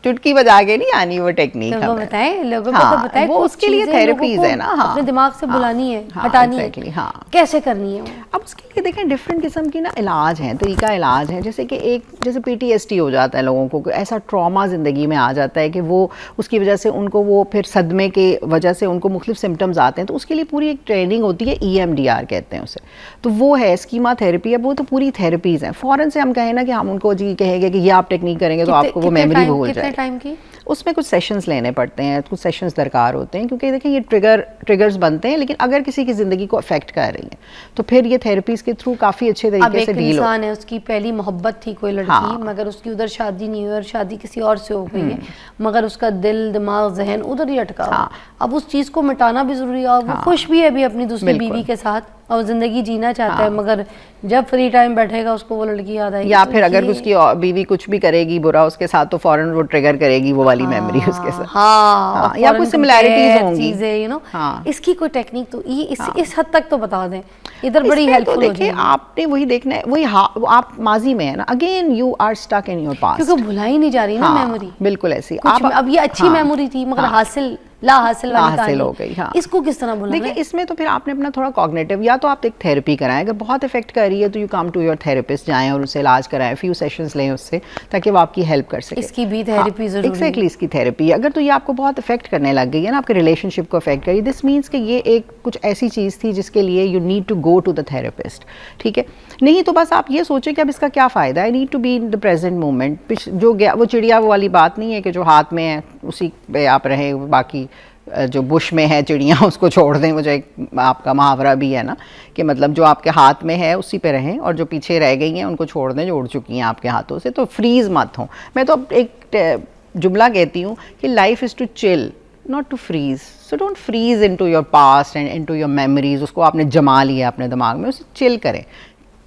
[SPEAKER 3] चुटकी बजा के नहीं आनी वो टेक्निक,
[SPEAKER 1] तो वो बताएं लोगों को।
[SPEAKER 3] हाँ,
[SPEAKER 1] तो बताएं
[SPEAKER 3] वो उसके लिए थेरेपीज है ना। हाँ,
[SPEAKER 1] अपने दिमाग से बुलानी है,
[SPEAKER 3] हाँ,
[SPEAKER 1] हटानी
[SPEAKER 3] exactly,
[SPEAKER 1] है,
[SPEAKER 3] हाँ।
[SPEAKER 1] कैसे करनी है वो?
[SPEAKER 3] अब उसके लिए देखें डिफरेंट किस्म की ना इलाज हैं, तरीका इलाज है। जैसे कि जैसे PTSD हो जाता है लोगों को, ऐसा ट्रॉमा ज़िंदगी में आ जाता है कि वो उसकी वजह से उनको, वो फिर सदमे के वजह से उनको मुख्तलिफ सिम्टम्स आते हैं। तो उसके लिए पूरी एक ट्रेनिंग होती है, EMDR कहते हैं उसे। तो वो है स्कीमा थेरेपी है, वो तो पूरी थेरेपीज़ हैं। फ़ौरन से हम कहें ना कि हम उनको जी कहेंगे कि ये आप टेक्निक करेंगे तो आपको वो मेमोरी भूल जाए।
[SPEAKER 1] टाइम की
[SPEAKER 3] उसमें कुछ सेशंस लेने पड़ते हैं, कुछ सेशंस दरकार होते हैं, क्योंकि देखिए ये ट्रिगर्स बनते हैं, लेकिन अगर किसी की ज़िंदगी को अफेक्ट कर रही है तो फिर ये थेरेपीज़ के थ्रू काफ़ी अच्छे तरीके से डील हो।
[SPEAKER 1] इंसान है, उसकी पहली मोहब्बत थी कोई लड़की,
[SPEAKER 3] हाँ।
[SPEAKER 1] मगर उसकी उधर शादी नहीं हुई और शादी किसी और से हो गई है, मगर उसका दिल दिमाग जहन उधर ही अटका।
[SPEAKER 3] हाँ।
[SPEAKER 1] अब उस चीज़ को मिटाना भी ज़रूरी है और वो खुश भी है अभी अपनी दूसरी बीवी के साथ और ज़िंदगी जीना चाहता है, मगर जब फ्री टाइम बैठेगा उसको वो लड़की याद आएगी।
[SPEAKER 3] या फिर अगर उसकी बीवी कुछ भी करेगी बुरा उसके साथ तो फौरन वो ट्रिगर करेगी वो वाली मेमोरी उसके साथ।
[SPEAKER 1] हाँ,
[SPEAKER 3] या कुछ सिमिलैरिटीज होंगी
[SPEAKER 1] चीजें, यू नो।
[SPEAKER 3] हाँ।
[SPEAKER 1] इसकी कोई टेक्निक तो इस हद तक तो बता दें, इधर बड़ी हेल्पफुल हो जाएगी।
[SPEAKER 3] आपने वही देखना है, वही आप माजी में है ना, again you are stuck in your past,
[SPEAKER 1] क्योंकि भुलाई नहीं जा रही ना मेमोरी।
[SPEAKER 3] बिल्कुल ऐसी
[SPEAKER 1] अब ये अच्छी मेमोरी थी मगर हासिल हासिल
[SPEAKER 3] हो गई। हाँ,
[SPEAKER 1] इसको किस तरह बोलना है?
[SPEAKER 3] देखिए इसमें तो फिर आपने अपना थोड़ा कॉग्निटिव, या तो आप एक थेरेपी कराएं, अगर बहुत इफेक्ट कर रही है तो you come to your therapist, जाएं और उससे इलाज कराएं, फ्यू सेशंस लें उससे, ताकि वो आपकी हेल्प कर सके।
[SPEAKER 1] इसकी भी थेरेपी जरूरी है।
[SPEAKER 3] एग्जैक्टली, इसकी थेरेपी अगर तो ये आपको बहुत इफेक्ट करने लग गई है ना, आपके रिलेशनशिप को इफेक्ट करी, दिस मीन्स कि ये एक कुछ ऐसी चीज़ थी जिसके लिए you need to go to the therapist. ठीक है, नहीं तो बस आप ये सोचें कि अब इसका क्या फ़ायदा है, need to be in the present moment. जो गया वो चिड़िया वो वाली बात नहीं है कि जो हाथ में है उसी पे आप रहें, बाकी जो बुश में है चिड़िया उसको छोड़ दें। वो जो एक आपका मुहावरा भी है ना कि मतलब जो आपके हाथ में है उसी पे रहें और जो पीछे रह गई हैं उनको छोड़ दें, जो उड़ चुकी हैं आपके हाथों से। तो फ्रीज़ मत हो। मैं तो एक जुमला कहती हूँ कि life is to chill not to freeze. So don't freeze into your past and into your memories. उसको आपने जमा लिया अपने दिमाग में, उसे चिल करें।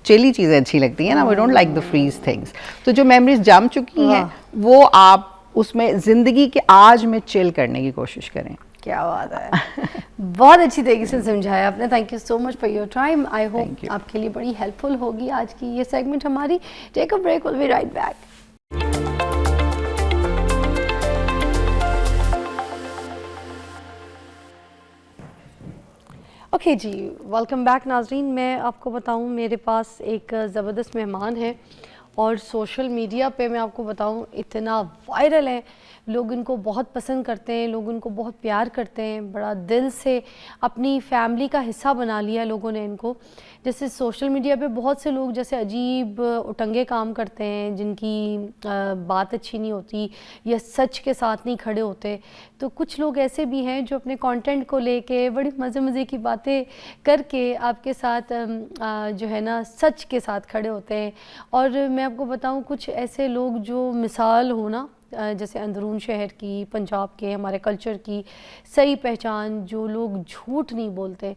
[SPEAKER 3] चिली चीज़ें अच्छी लगती हैं ना, we don't like the freeze things. तो जो मेमोरीज जम चुकी हैं वो आप उसमें ज़िंदगी के आज में चिल करने की कोशिश करें।
[SPEAKER 1] क्या बात है, बहुत अच्छी तरीके से समझाया आपने। Thank you so much for your time. I hope आपके लिए बड़ी हेल्पफुल होगी आज की ये सेगमेंट हमारी। Take a break, will be right back. Okay ji, welcome back नाजरीन। मैं आपको बताऊं मेरे पास एक ज़बरदस्त मेहमान है और सोशल मीडिया पे मैं आपको बताऊं इतना वायरल है, लोग इनको बहुत पसंद करते हैं, लोग इनको बहुत प्यार करते हैं, बड़ा दिल से अपनी फैमिली का हिस्सा बना लिया लोगों ने इनको। जैसे सोशल मीडिया पे बहुत से लोग जैसे अजीब उटंगे काम करते हैं, जिनकी बात अच्छी नहीं होती या सच के साथ नहीं खड़े होते, तो कुछ लोग ऐसे भी हैं जो अपने कंटेंट को लेके बड़ी मज़े की बातें करके आपके साथ जो है ना सच के साथ खड़े होते हैं। और मैं आपको बताऊं कुछ ऐसे लोग जो मिसाल हो ना, जैसे अंदरून शहर की, पंजाब के, हमारे कल्चर की सही पहचान, जो लोग झूठ नहीं बोलते,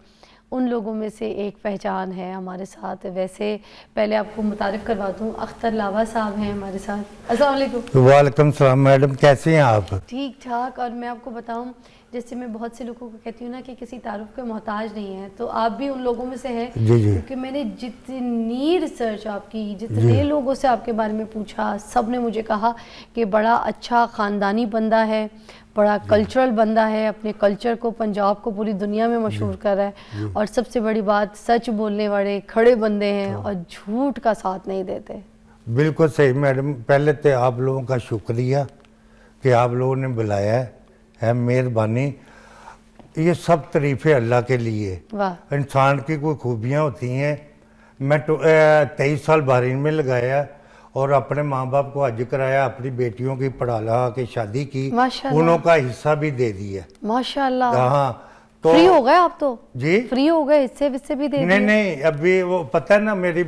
[SPEAKER 1] उन लोगों में से एक पहचान है हमारे साथ। वैसे पहले आपको मुतारिफ करवा दूँ, अख्तर लावा साहब हैं हमारे साथ। अस्सलाम वालेकुम।
[SPEAKER 4] वालेकुम सलाम मैडम, कैसे हैं आप?
[SPEAKER 1] ठीक ठाक। और मैं आपको बताऊं, जैसे मैं बहुत से लोगों को कहती हूँ ना कि किसी तारुफ के मोहताज नहीं है, तो आप भी उन लोगों में से हैं।
[SPEAKER 4] जी जी।
[SPEAKER 1] क्योंकि मैंने जितनी रिसर्च आपकी, जितने लोगों से आपके बारे में पूछा, सब ने मुझे कहा कि बड़ा अच्छा ख़ानदानी बंदा है, बड़ा कल्चरल बंदा है, अपने कल्चर को, पंजाब को पूरी दुनिया में मशहूर कर रहा है, और सबसे बड़ी बात, सच बोलने वाले खड़े बंदे हैं और झूठ का साथ नहीं देते।
[SPEAKER 4] बिल्कुल सही मैडम। पहले तो आप लोगों का शुक्रिया कि आप लोगों ने बुलाया है, मेहरबानी। ये सब तारीफ़ें अल्लाह के लिए।
[SPEAKER 1] वाह।
[SPEAKER 4] इंसान की कोई खूबियाँ होती हैं। मैं 23 साल बहरीन में लगाया और अपने माँ बाप को हज कराया, अपनी बेटियों की पढ़ा लगा के शादी की,
[SPEAKER 1] माशाल्लाह।
[SPEAKER 4] उन्हों का हिस्सा भी दे दिया।
[SPEAKER 1] माशाल्लाह।
[SPEAKER 4] हाँ, तो
[SPEAKER 1] फ्री हो गए आप तो?
[SPEAKER 4] जी
[SPEAKER 1] फ्री हो गए, हिस्से विस्से भी दे
[SPEAKER 4] नहीं
[SPEAKER 1] दिए?
[SPEAKER 4] नहीं, अभी वो पता है ना, मेरी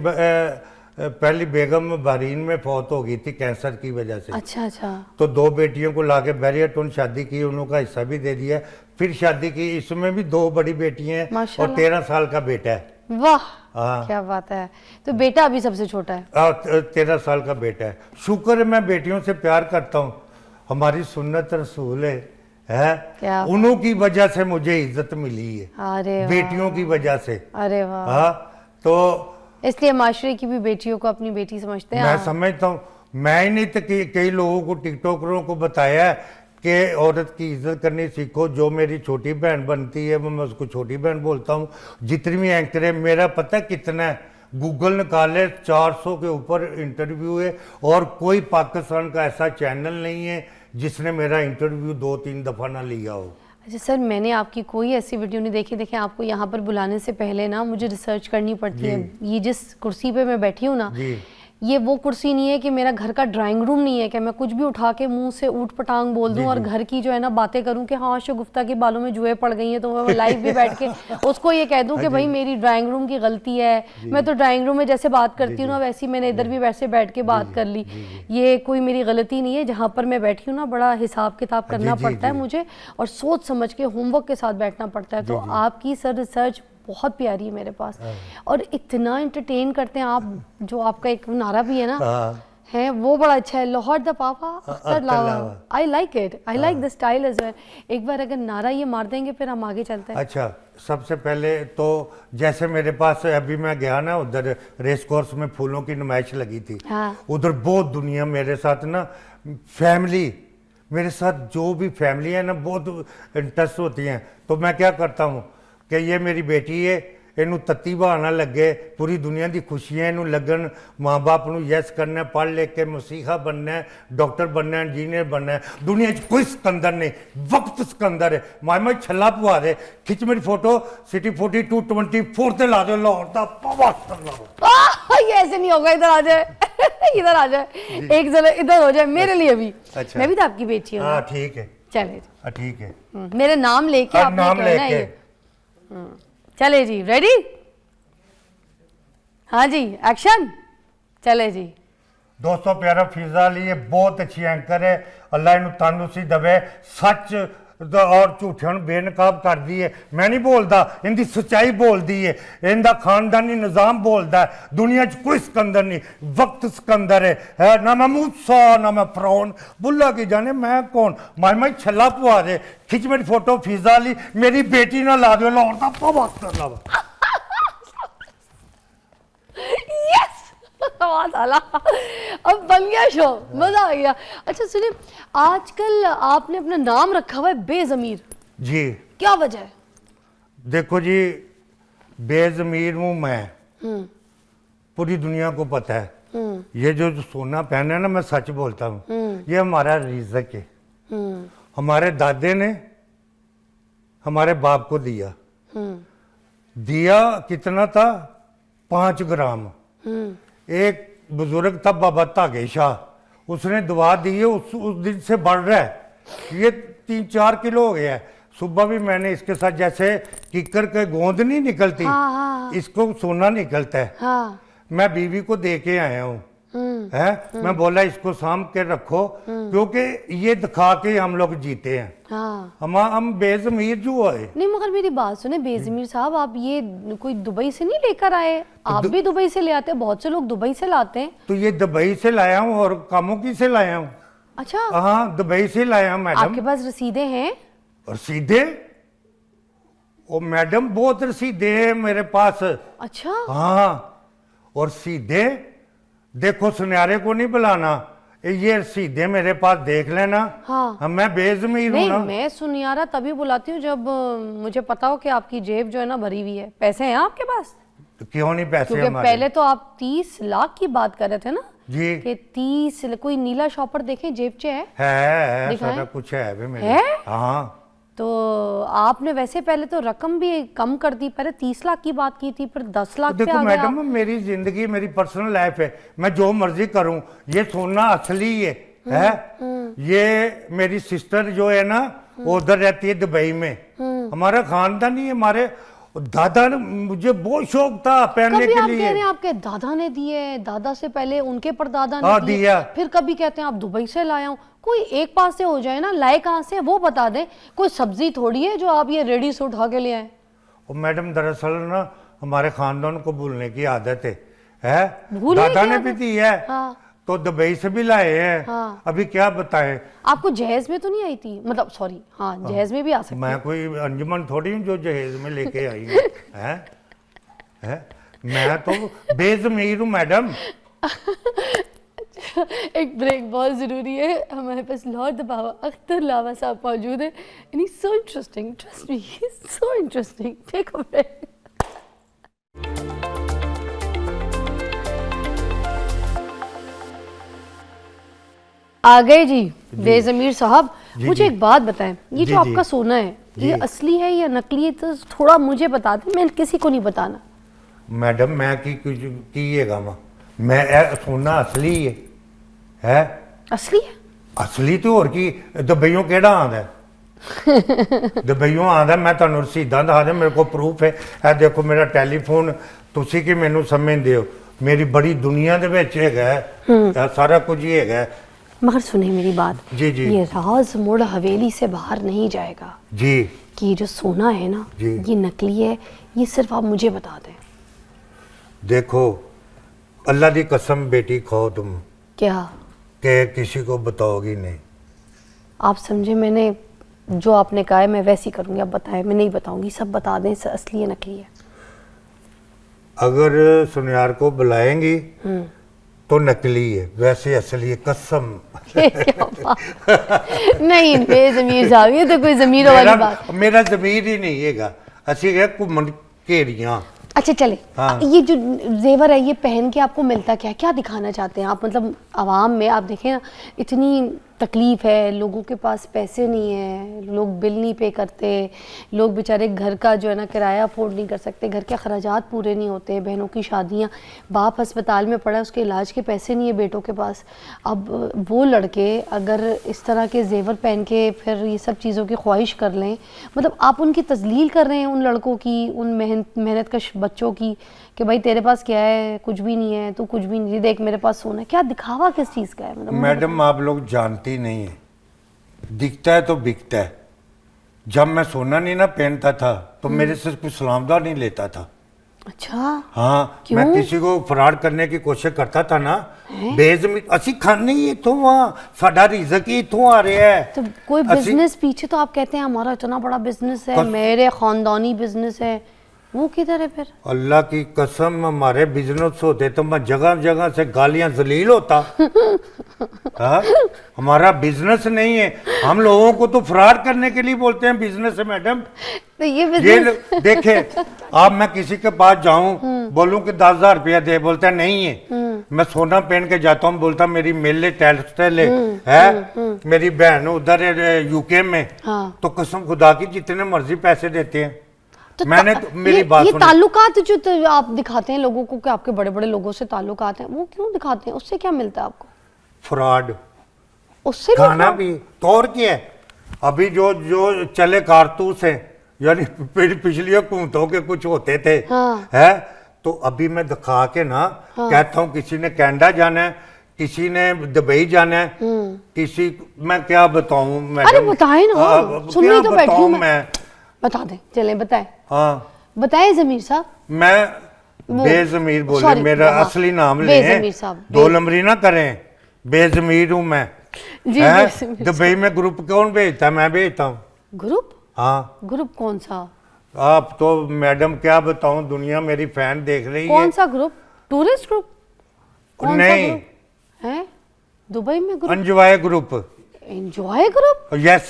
[SPEAKER 4] पहली बेगम बहरीन में फौत हो गई थी कैंसर की वजह से।
[SPEAKER 1] अच्छा अच्छा।
[SPEAKER 4] तो 2 बेटियों को लाके बैरियटोन शादी की, उन्हों का हिस्सा भी दे दिया। फिर शादी की, इसमें भी 2 बड़ी बेटियां हैं और
[SPEAKER 1] माशाल्लाह।
[SPEAKER 4] 13 साल का बेटा है।
[SPEAKER 1] वाह,
[SPEAKER 4] हाँ।
[SPEAKER 1] क्या बात है। तो बेटा अभी सबसे छोटा है?
[SPEAKER 4] 13 साल का बेटा है। शुक्र है, मैं बेटियों से प्यार करता हूँ, हमारी सुन्नत रसूल है
[SPEAKER 1] क्या बात।
[SPEAKER 4] उन्हों की वजह से मुझे इज्जत मिली है,
[SPEAKER 1] अरे वाह।
[SPEAKER 4] बेटियों की वजह से।
[SPEAKER 1] अरे वाह।
[SPEAKER 4] हाँ, तो
[SPEAKER 1] इसलिए माशरे की भी बेटियों को अपनी बेटी समझते हैं।
[SPEAKER 4] मैं
[SPEAKER 1] हाँ।
[SPEAKER 4] समझता हूँ। मैं ही नहीं तो कई लोगों को, टिकटॉकरों को बताया है कि औरत की इज्जत करनी सीखो। जो मेरी छोटी बहन बनती है वो मैं उसको छोटी बहन बोलता हूँ। जितनी भी एंकर है, मेरा पता है कितना है, गूगल निकाले 400 के ऊपर इंटरव्यू है, और कोई पाकिस्तान का ऐसा चैनल नहीं है जिसने मेरा इंटरव्यू 2-3 दफ़ा ना लिया हो।
[SPEAKER 1] अच्छा सर, मैंने आपकी कोई ऐसी वीडियो नहीं देखी। देखें, आपको यहाँ पर बुलाने से पहले ना मुझे रिसर्च करनी पड़ती है। ये जिस कुर्सी पे मैं बैठी हूँ ना,
[SPEAKER 4] जी।
[SPEAKER 1] ये वो कुर्सी नहीं है कि मेरा घर का ड्राइंग रूम नहीं है कि मैं कुछ भी उठा के मुंह से ऊट पटांग बोल दूं और घर की जो है ना बातें करूं कि हाँ शगुफ्ता के बालों में जुए पड़ गई हैं, तो मैं लाइव भी बैठ के उसको ये कह दूं कि भाई मेरी ड्राइंग रूम की गलती है। मैं तो ड्राइंग रूम में जैसे बात करती हूँ ना, वैसी मैंने इधर भी वैसे बैठ के बात कर ली। ये कोई मेरी गलती नहीं है। जहाँ पर मैं बैठी हूँ ना, बड़ा हिसाब किताब करना पड़ता है मुझे, और सोच समझ के होमवर्क के साथ बैठना पड़ता है। तो आपकी सर रिसर्च बहुत प्यारी है मेरे पास, और इतना एंटरटेन करते हैं आप। जो आपका एक नारा भी है ना, है वो बड़ा अच्छा है, लाहौर द पापा Akhtar Lava. I like it, I like the style as well. एक बार अगर नारा ये मार देंगे फिर हम आगे चलते हैं।
[SPEAKER 4] अच्छा, सबसे पहले तो जैसे मेरे पास अभी मैं गया ना, उधर रेस कोर्स में फूलों की नुमाइश लगी थी।
[SPEAKER 1] हाँ।
[SPEAKER 4] उधर बहुत दुनिया मेरे साथ ना, फैमिली मेरे साथ, जो भी फैमिली है ना, बहुत इंटरेस्ट होती हैं। तो मैं क्या करता हूँ कि ये मेरी बेटी है, इनू तत्ती बहाना लगे, पूरी दुनिया की खुशियां इनू लगन, माँ बाप नू यस करना, पढ़ लिख के मसीहा बनना है, डॉक्टर बनना है, इंजीनियर बनना है। दुनिया च कोई सिकंदर नहीं, वक्त सिकंदर है। मामा छला पवा दे, खिंच मेरी फोटो सिटी 4224 ते ला दो, लाहौर दा पावा कर लो।
[SPEAKER 1] ये ऐसे नहीं होगा, इधर आ जाए इधर आ जाए, एक जरा इधर हो जाए मेरे लिए भी।
[SPEAKER 4] अच्छा।
[SPEAKER 1] मैं भी तो आपकी बेटी हूँ।
[SPEAKER 4] हाँ ठीक है,
[SPEAKER 1] चले जी।
[SPEAKER 4] ठीक है।
[SPEAKER 1] मेरे नाम लेके
[SPEAKER 4] अब
[SPEAKER 1] आपने
[SPEAKER 4] नाम
[SPEAKER 1] करना है
[SPEAKER 4] लेके
[SPEAKER 1] ये। चले जी, रेडी? हाँ जी, एक्शन। चले जी।
[SPEAKER 4] दोस्तों, प्यारा फिजा अली ये बहुत अच्छी एंकर है, अल्लाह इन्हू तंदुरुस्ती दवे, सच और झूठे बेनकाब कर दी है। मैं नहीं बोलता, इनकी सच्चाई बोल दी है, इनका खानदानी निज़ाम बोलता है। दुनिया च कोई सिकंदर नहीं, वक्त सिकंदर है ना। मैं मूसा ना मैं फिरौन, बुल्ला की जाने मैं कौन। माई छला पवा दे, खिंच मेरी फोटो फिजा अली, मेरी बेटी ना ला दो, लाहौर का पावा कर ला।
[SPEAKER 1] अब बन गया शो, मजा आ गया। अच्छा सुनिए, आजकल आपने अपना नाम रखा हुआ है बेजमीर,
[SPEAKER 4] जी
[SPEAKER 1] क्या वजह है?
[SPEAKER 4] देखो जी, बेजमीर हूँ मैं, पूरी दुनिया को पता है। ये जो सोना पहना है ना, मैं सच बोलता हूँ, ये हमारा रिज़्क है। हमारे दादे ने हमारे बाप को दिया। दिया कितना था? 5 ग्राम। एक बुजुर्ग था बाबा तागे शाह, उसने दुआ दी है, उस दिन से बढ़ रहा है। ये 3-4 किलो हो गया है। सुबह भी मैंने इसके साथ, जैसे किकर के गोंद नहीं निकलती,
[SPEAKER 1] हाँ।
[SPEAKER 4] इसको सोना निकलता है।
[SPEAKER 1] हाँ।
[SPEAKER 4] मैं बीवी को दे के आया हूँ, है। मैं बोला इसको साम के रखो, क्योंकि ये दिखा के हम लोग जीते हैं।
[SPEAKER 1] हाँ
[SPEAKER 4] हम बेजमीर जो है।
[SPEAKER 1] नहीं, मगर मेरी बात सुने बेजमीर साहब, आप ये कोई दुबई से नहीं लेकर आए? आप भी दुबई से ले आते हैं, बहुत से लोग दुबई से लाते हैं।
[SPEAKER 4] तो ये दुबई से लाया हूँ और कामों की से लाया हूँ।
[SPEAKER 1] अच्छा,
[SPEAKER 4] हाँ दुबई से लाया हूँ मैडम।
[SPEAKER 1] आपके पास रसीदें हैं?
[SPEAKER 4] रसीदे? ओ मैडम बहुत रसीदे है मेरे पास।
[SPEAKER 1] अच्छा,
[SPEAKER 4] हाँ, और सीधे देखो, सुनहरे को नहीं बुलाना, ये सीधे मेरे पास देख लेना।
[SPEAKER 1] हाँ।
[SPEAKER 4] मैं बेजमीर हूँ
[SPEAKER 1] नहीं,
[SPEAKER 4] ना।
[SPEAKER 1] मैं सुनियारा तभी बुलाती हूँ जब मुझे पता हो कि आपकी जेब जो है ना भरी हुई है। पैसे हैं आपके पास?
[SPEAKER 4] तो क्यों नहीं पैसे
[SPEAKER 1] क्योंकि
[SPEAKER 4] हमारे?
[SPEAKER 1] पहले तो आप 30 लाख की बात कर रहे थे ना
[SPEAKER 4] जी
[SPEAKER 1] कि 30, कोई नीला शॉपर देखें जेब चे है?
[SPEAKER 4] है
[SPEAKER 1] दिखाएं?
[SPEAKER 4] सारा कुछ है भी मेरे।
[SPEAKER 1] है?
[SPEAKER 4] हाँ
[SPEAKER 1] तो आपने वैसे पहले तो रकम भी कम कर दी, पहले 30 लाख की बात की थी, फिर 10 लाख पे
[SPEAKER 4] देखो
[SPEAKER 1] आ गए
[SPEAKER 4] मैडम,
[SPEAKER 1] आप।
[SPEAKER 4] मेरी जिंदगी मेरी पर्सनल लाइफ है, मैं जो मर्जी करूं। ये सोना असली है। ये मेरी सिस्टर जो है ना वो उधर रहती है दुबई में। हमारा खानदान ही, हमारे दादा ने, मुझे बहुत शौक था पहनने
[SPEAKER 1] कभी
[SPEAKER 4] के
[SPEAKER 1] आप कह
[SPEAKER 4] लिए।
[SPEAKER 1] रहे हैं आपके दादा ने दिए, दादा से पहले उनके परदादा
[SPEAKER 4] हाँ,
[SPEAKER 1] ने दिए,
[SPEAKER 4] दिया।
[SPEAKER 1] फिर कभी कहते हैं आप दुबई से लाया हूँ। कोई एक पास से हो जाए ना, लाए कहाँ से वो बता दें। कोई सब्जी थोड़ी है जो आप ये रेडी से उठा के ले आए।
[SPEAKER 4] और मैडम दरअसल ना हमारे खानदान को भूलने की आदत है।
[SPEAKER 1] भूलने
[SPEAKER 4] दादा
[SPEAKER 1] की
[SPEAKER 4] ने
[SPEAKER 1] आदत?
[SPEAKER 4] भी दी है।
[SPEAKER 1] हाँ।
[SPEAKER 4] तो दुबई से भी लाए हैं।
[SPEAKER 1] हाँ।
[SPEAKER 4] अभी क्या बताएं,
[SPEAKER 1] आपको जहेज में तो नहीं आई थी? मतलब सॉरी, हाँ जहेज में भी आ सकती
[SPEAKER 4] मैं कोई अंजुमन थोड़ी हूँ जो जहेज में लेके आई हूँ। है? मैं तो बेजमीर हूँ मैडम।
[SPEAKER 1] एक ब्रेक बहुत ज़रूरी है। हमारे पास लॉर्ड बाबा अख्तर लावा साहब मौजूद है, and he so interesting, trust me, he is so interesting. Take a break. आ गए जी बेजमीर साहब। मुझे एक बात बताएं, ये
[SPEAKER 4] जी,
[SPEAKER 1] जो
[SPEAKER 4] जी।
[SPEAKER 1] आपका सोना है ये
[SPEAKER 4] जी।
[SPEAKER 1] असली है या नकली है? तो थोड़ा मुझे बता दें, मैं किसी को नहीं बताना।
[SPEAKER 4] मैडम मैं कीएगा सोना असली है।
[SPEAKER 1] असली है?
[SPEAKER 4] असली तो और की दुबईयों केड़ा आंदा है। दुबईयों आंदा, मैं ਤੁਹਾਨੂੰ ਰਸੀਦਾਂ ਦਿਖਾ ਦੇ, ਮੇਰੇ ਕੋਲ ਪ੍ਰੂਫ ਹੈ। ਇਹ ਦੇਖੋ ਮੇਰਾ ਟੈਲੀਫੋਨ, ਤੁਸੀਂ ਕਿ ਮੈਨੂੰ ਸਮਝਦੇ ਹੋ, ਮੇਰੀ ਬੜੀ ਦੁਨੀਆ ਦੇ ਵਿੱਚ ਹੈਗਾ ਇਹ ਸਾਰਾ ਕੁਝ ਹੀ ਹੈਗਾ।
[SPEAKER 1] मगर सुनिए मेरी बात,
[SPEAKER 4] जी, जी।
[SPEAKER 1] ये राज मुड़ हवेली से बाहर नहीं जाएगा
[SPEAKER 4] जी
[SPEAKER 1] कि ये जो सोना है ना
[SPEAKER 4] जी।
[SPEAKER 1] ये नकली है। ये सिर्फ आप मुझे बता दें।
[SPEAKER 4] देखो, अल्लाह की कसम बेटी खाओ तुम
[SPEAKER 1] क्या
[SPEAKER 4] कि किसी को बताओगी नहीं।
[SPEAKER 1] आप समझे? मैंने जो आपने कहा है मैं वैसी करूँगी। आप बताएं, मैं नहीं बताऊंगी, सब बता दें असली है नकली है।
[SPEAKER 4] अगर सुनियार को बुलाएंगी तो नकली है, वैसे असली है, कसम।
[SPEAKER 1] ये क्या बात? नहीं बेज़मीर साहब, ये तो कोई ज़मीरों वाली बात।
[SPEAKER 4] मेरा ज़मीर ही नहीं हैगा, ਅਸੀਂ है घूमन घेरियां।
[SPEAKER 1] अच्छा चले,
[SPEAKER 4] हाँ।
[SPEAKER 1] ये जो जेवर है ये पहन के आपको मिलता क्या, क्या दिखाना चाहते हैं आप? मतलब आवाम में आप देखें ना, इतनी तकलीफ है, लोगों के पास पैसे नहीं है, लोग बिल नहीं पे करते, लोग बेचारे घर का जो है ना किराया अफोर्ड नहीं कर सकते, घर के अखराजात पूरे नहीं होते, बहनों की शादियां, बाप अस्पताल में पड़ा है, उसके इलाज के पैसे नहीं है बेटों के पास। अब वो लड़के अगर इस तरह के जेवर पहन के फिर ये सब चीज़ों की ख्वाहिश कर लें, मतलब आप उनकी तजलील कर रहे हैं उन लड़कों की, उन मेहनत कश बच्चों की, कि भाई तेरे पास क्या है, कुछ भी नहीं है, तू कुछ भी नहीं, देख मेरे पास सोना है। क्या दिखावा किस चीज़ का है? मतलब
[SPEAKER 4] मैडम आप लोग जानती नहीं है, दिखता है तो बिकता है। जब मैं सोना नहीं ना पहनता था तो मेरे से कुछ सलामदार नहीं लेता था।
[SPEAKER 1] अच्छा,
[SPEAKER 4] हाँ,
[SPEAKER 1] क्यों?
[SPEAKER 4] मैं किसी को फ्रॉड करने की कोशिश करता था ना, बेजमीर असी खाने ही इथों वहाँ, साडा रिज़्क ही इथों आ रहा है।
[SPEAKER 1] तो कोई बिजनेस पीछे तो आप कहते हैं हमारा इतना बड़ा बिजनेस है, मेरे खानदानी बिजनेस है, वो किधर है फिर?
[SPEAKER 4] अल्लाह की कसम, हमारे बिजनेस होते तो मैं जगह जगह से गालियां जलील होता। हाँ? हमारा बिजनेस नहीं है, हम लोगों को तो फ्रॉड करने के लिए बोलते हैं बिजनेस है मैडम।
[SPEAKER 1] तो ये बिजनेस
[SPEAKER 4] ये देखे, आप मैं किसी के पास जाऊं बोलूं कि 10,000 रुपया दे, बोलता नहीं है। मैं सोना पहन के जाता हूँ, बोलता मेरी मेले टेक्सटाइल है, मेरी बहन उधर यूके में।
[SPEAKER 1] हाँ।
[SPEAKER 4] तो कसम खुदा की जितने मर्जी पैसे देते हैं।
[SPEAKER 1] तो
[SPEAKER 4] मैंने तो मेरी बात
[SPEAKER 1] ये
[SPEAKER 4] सुनी।
[SPEAKER 1] ताल्लुकात जो तो आप दिखाते हैं लोगों को कि आपके बड़े बड़े लोगों से ताल्लुकात हैं, वो क्यों दिखाते हैं? उससे क्या मिलता है आपको?
[SPEAKER 4] फ्रॉड
[SPEAKER 1] उससे भी
[SPEAKER 4] खाना
[SPEAKER 1] फ्रॉड?
[SPEAKER 4] भी तो और क्या है। अभी जो जो चले कारतूस है, यानी पिछली हुकूमतों के कुछ होते थे,
[SPEAKER 1] हाँ।
[SPEAKER 4] है तो अभी मैं दिखा के ना कहता हूँ किसी ने कनाडा जाना है, किसी ने दुबई जाना है, किसी मैं क्या बताऊं मैडम।
[SPEAKER 1] अरे बताएं ना, सुनने
[SPEAKER 4] क्या
[SPEAKER 1] तो बैठी हूं
[SPEAKER 4] बताऊं मैं।
[SPEAKER 1] बता दें, चलें बताएं।
[SPEAKER 4] हाँ
[SPEAKER 1] बताएं ज़मीर साहब।
[SPEAKER 4] मैं बेजमीर बोले,
[SPEAKER 1] sorry,
[SPEAKER 4] मेरा
[SPEAKER 1] हाँ,
[SPEAKER 4] असली नाम
[SPEAKER 1] बेज़मीर
[SPEAKER 4] लें,
[SPEAKER 1] साहब,
[SPEAKER 4] दो नंबरी ना करें। बेजमीर हूँ मैं।
[SPEAKER 1] जी
[SPEAKER 4] हैं?
[SPEAKER 1] बेज़मीर
[SPEAKER 4] दुबई में ग्रुप कौन भेजता है? मैं भेजता हूँ।
[SPEAKER 1] ग्रुप?
[SPEAKER 4] हाँ
[SPEAKER 1] ग्रुप कौन सा?
[SPEAKER 4] आप तो मैडम क्या बताऊं, दुनिया मेरी फैन देख रही
[SPEAKER 1] कौन
[SPEAKER 4] है।
[SPEAKER 1] सा ग्रुप? Tourist group? कौन सा
[SPEAKER 4] नहीं,
[SPEAKER 1] ग्रुप है दुबई में? Group
[SPEAKER 4] enjoy group.
[SPEAKER 1] Enjoy group?
[SPEAKER 4] Yes,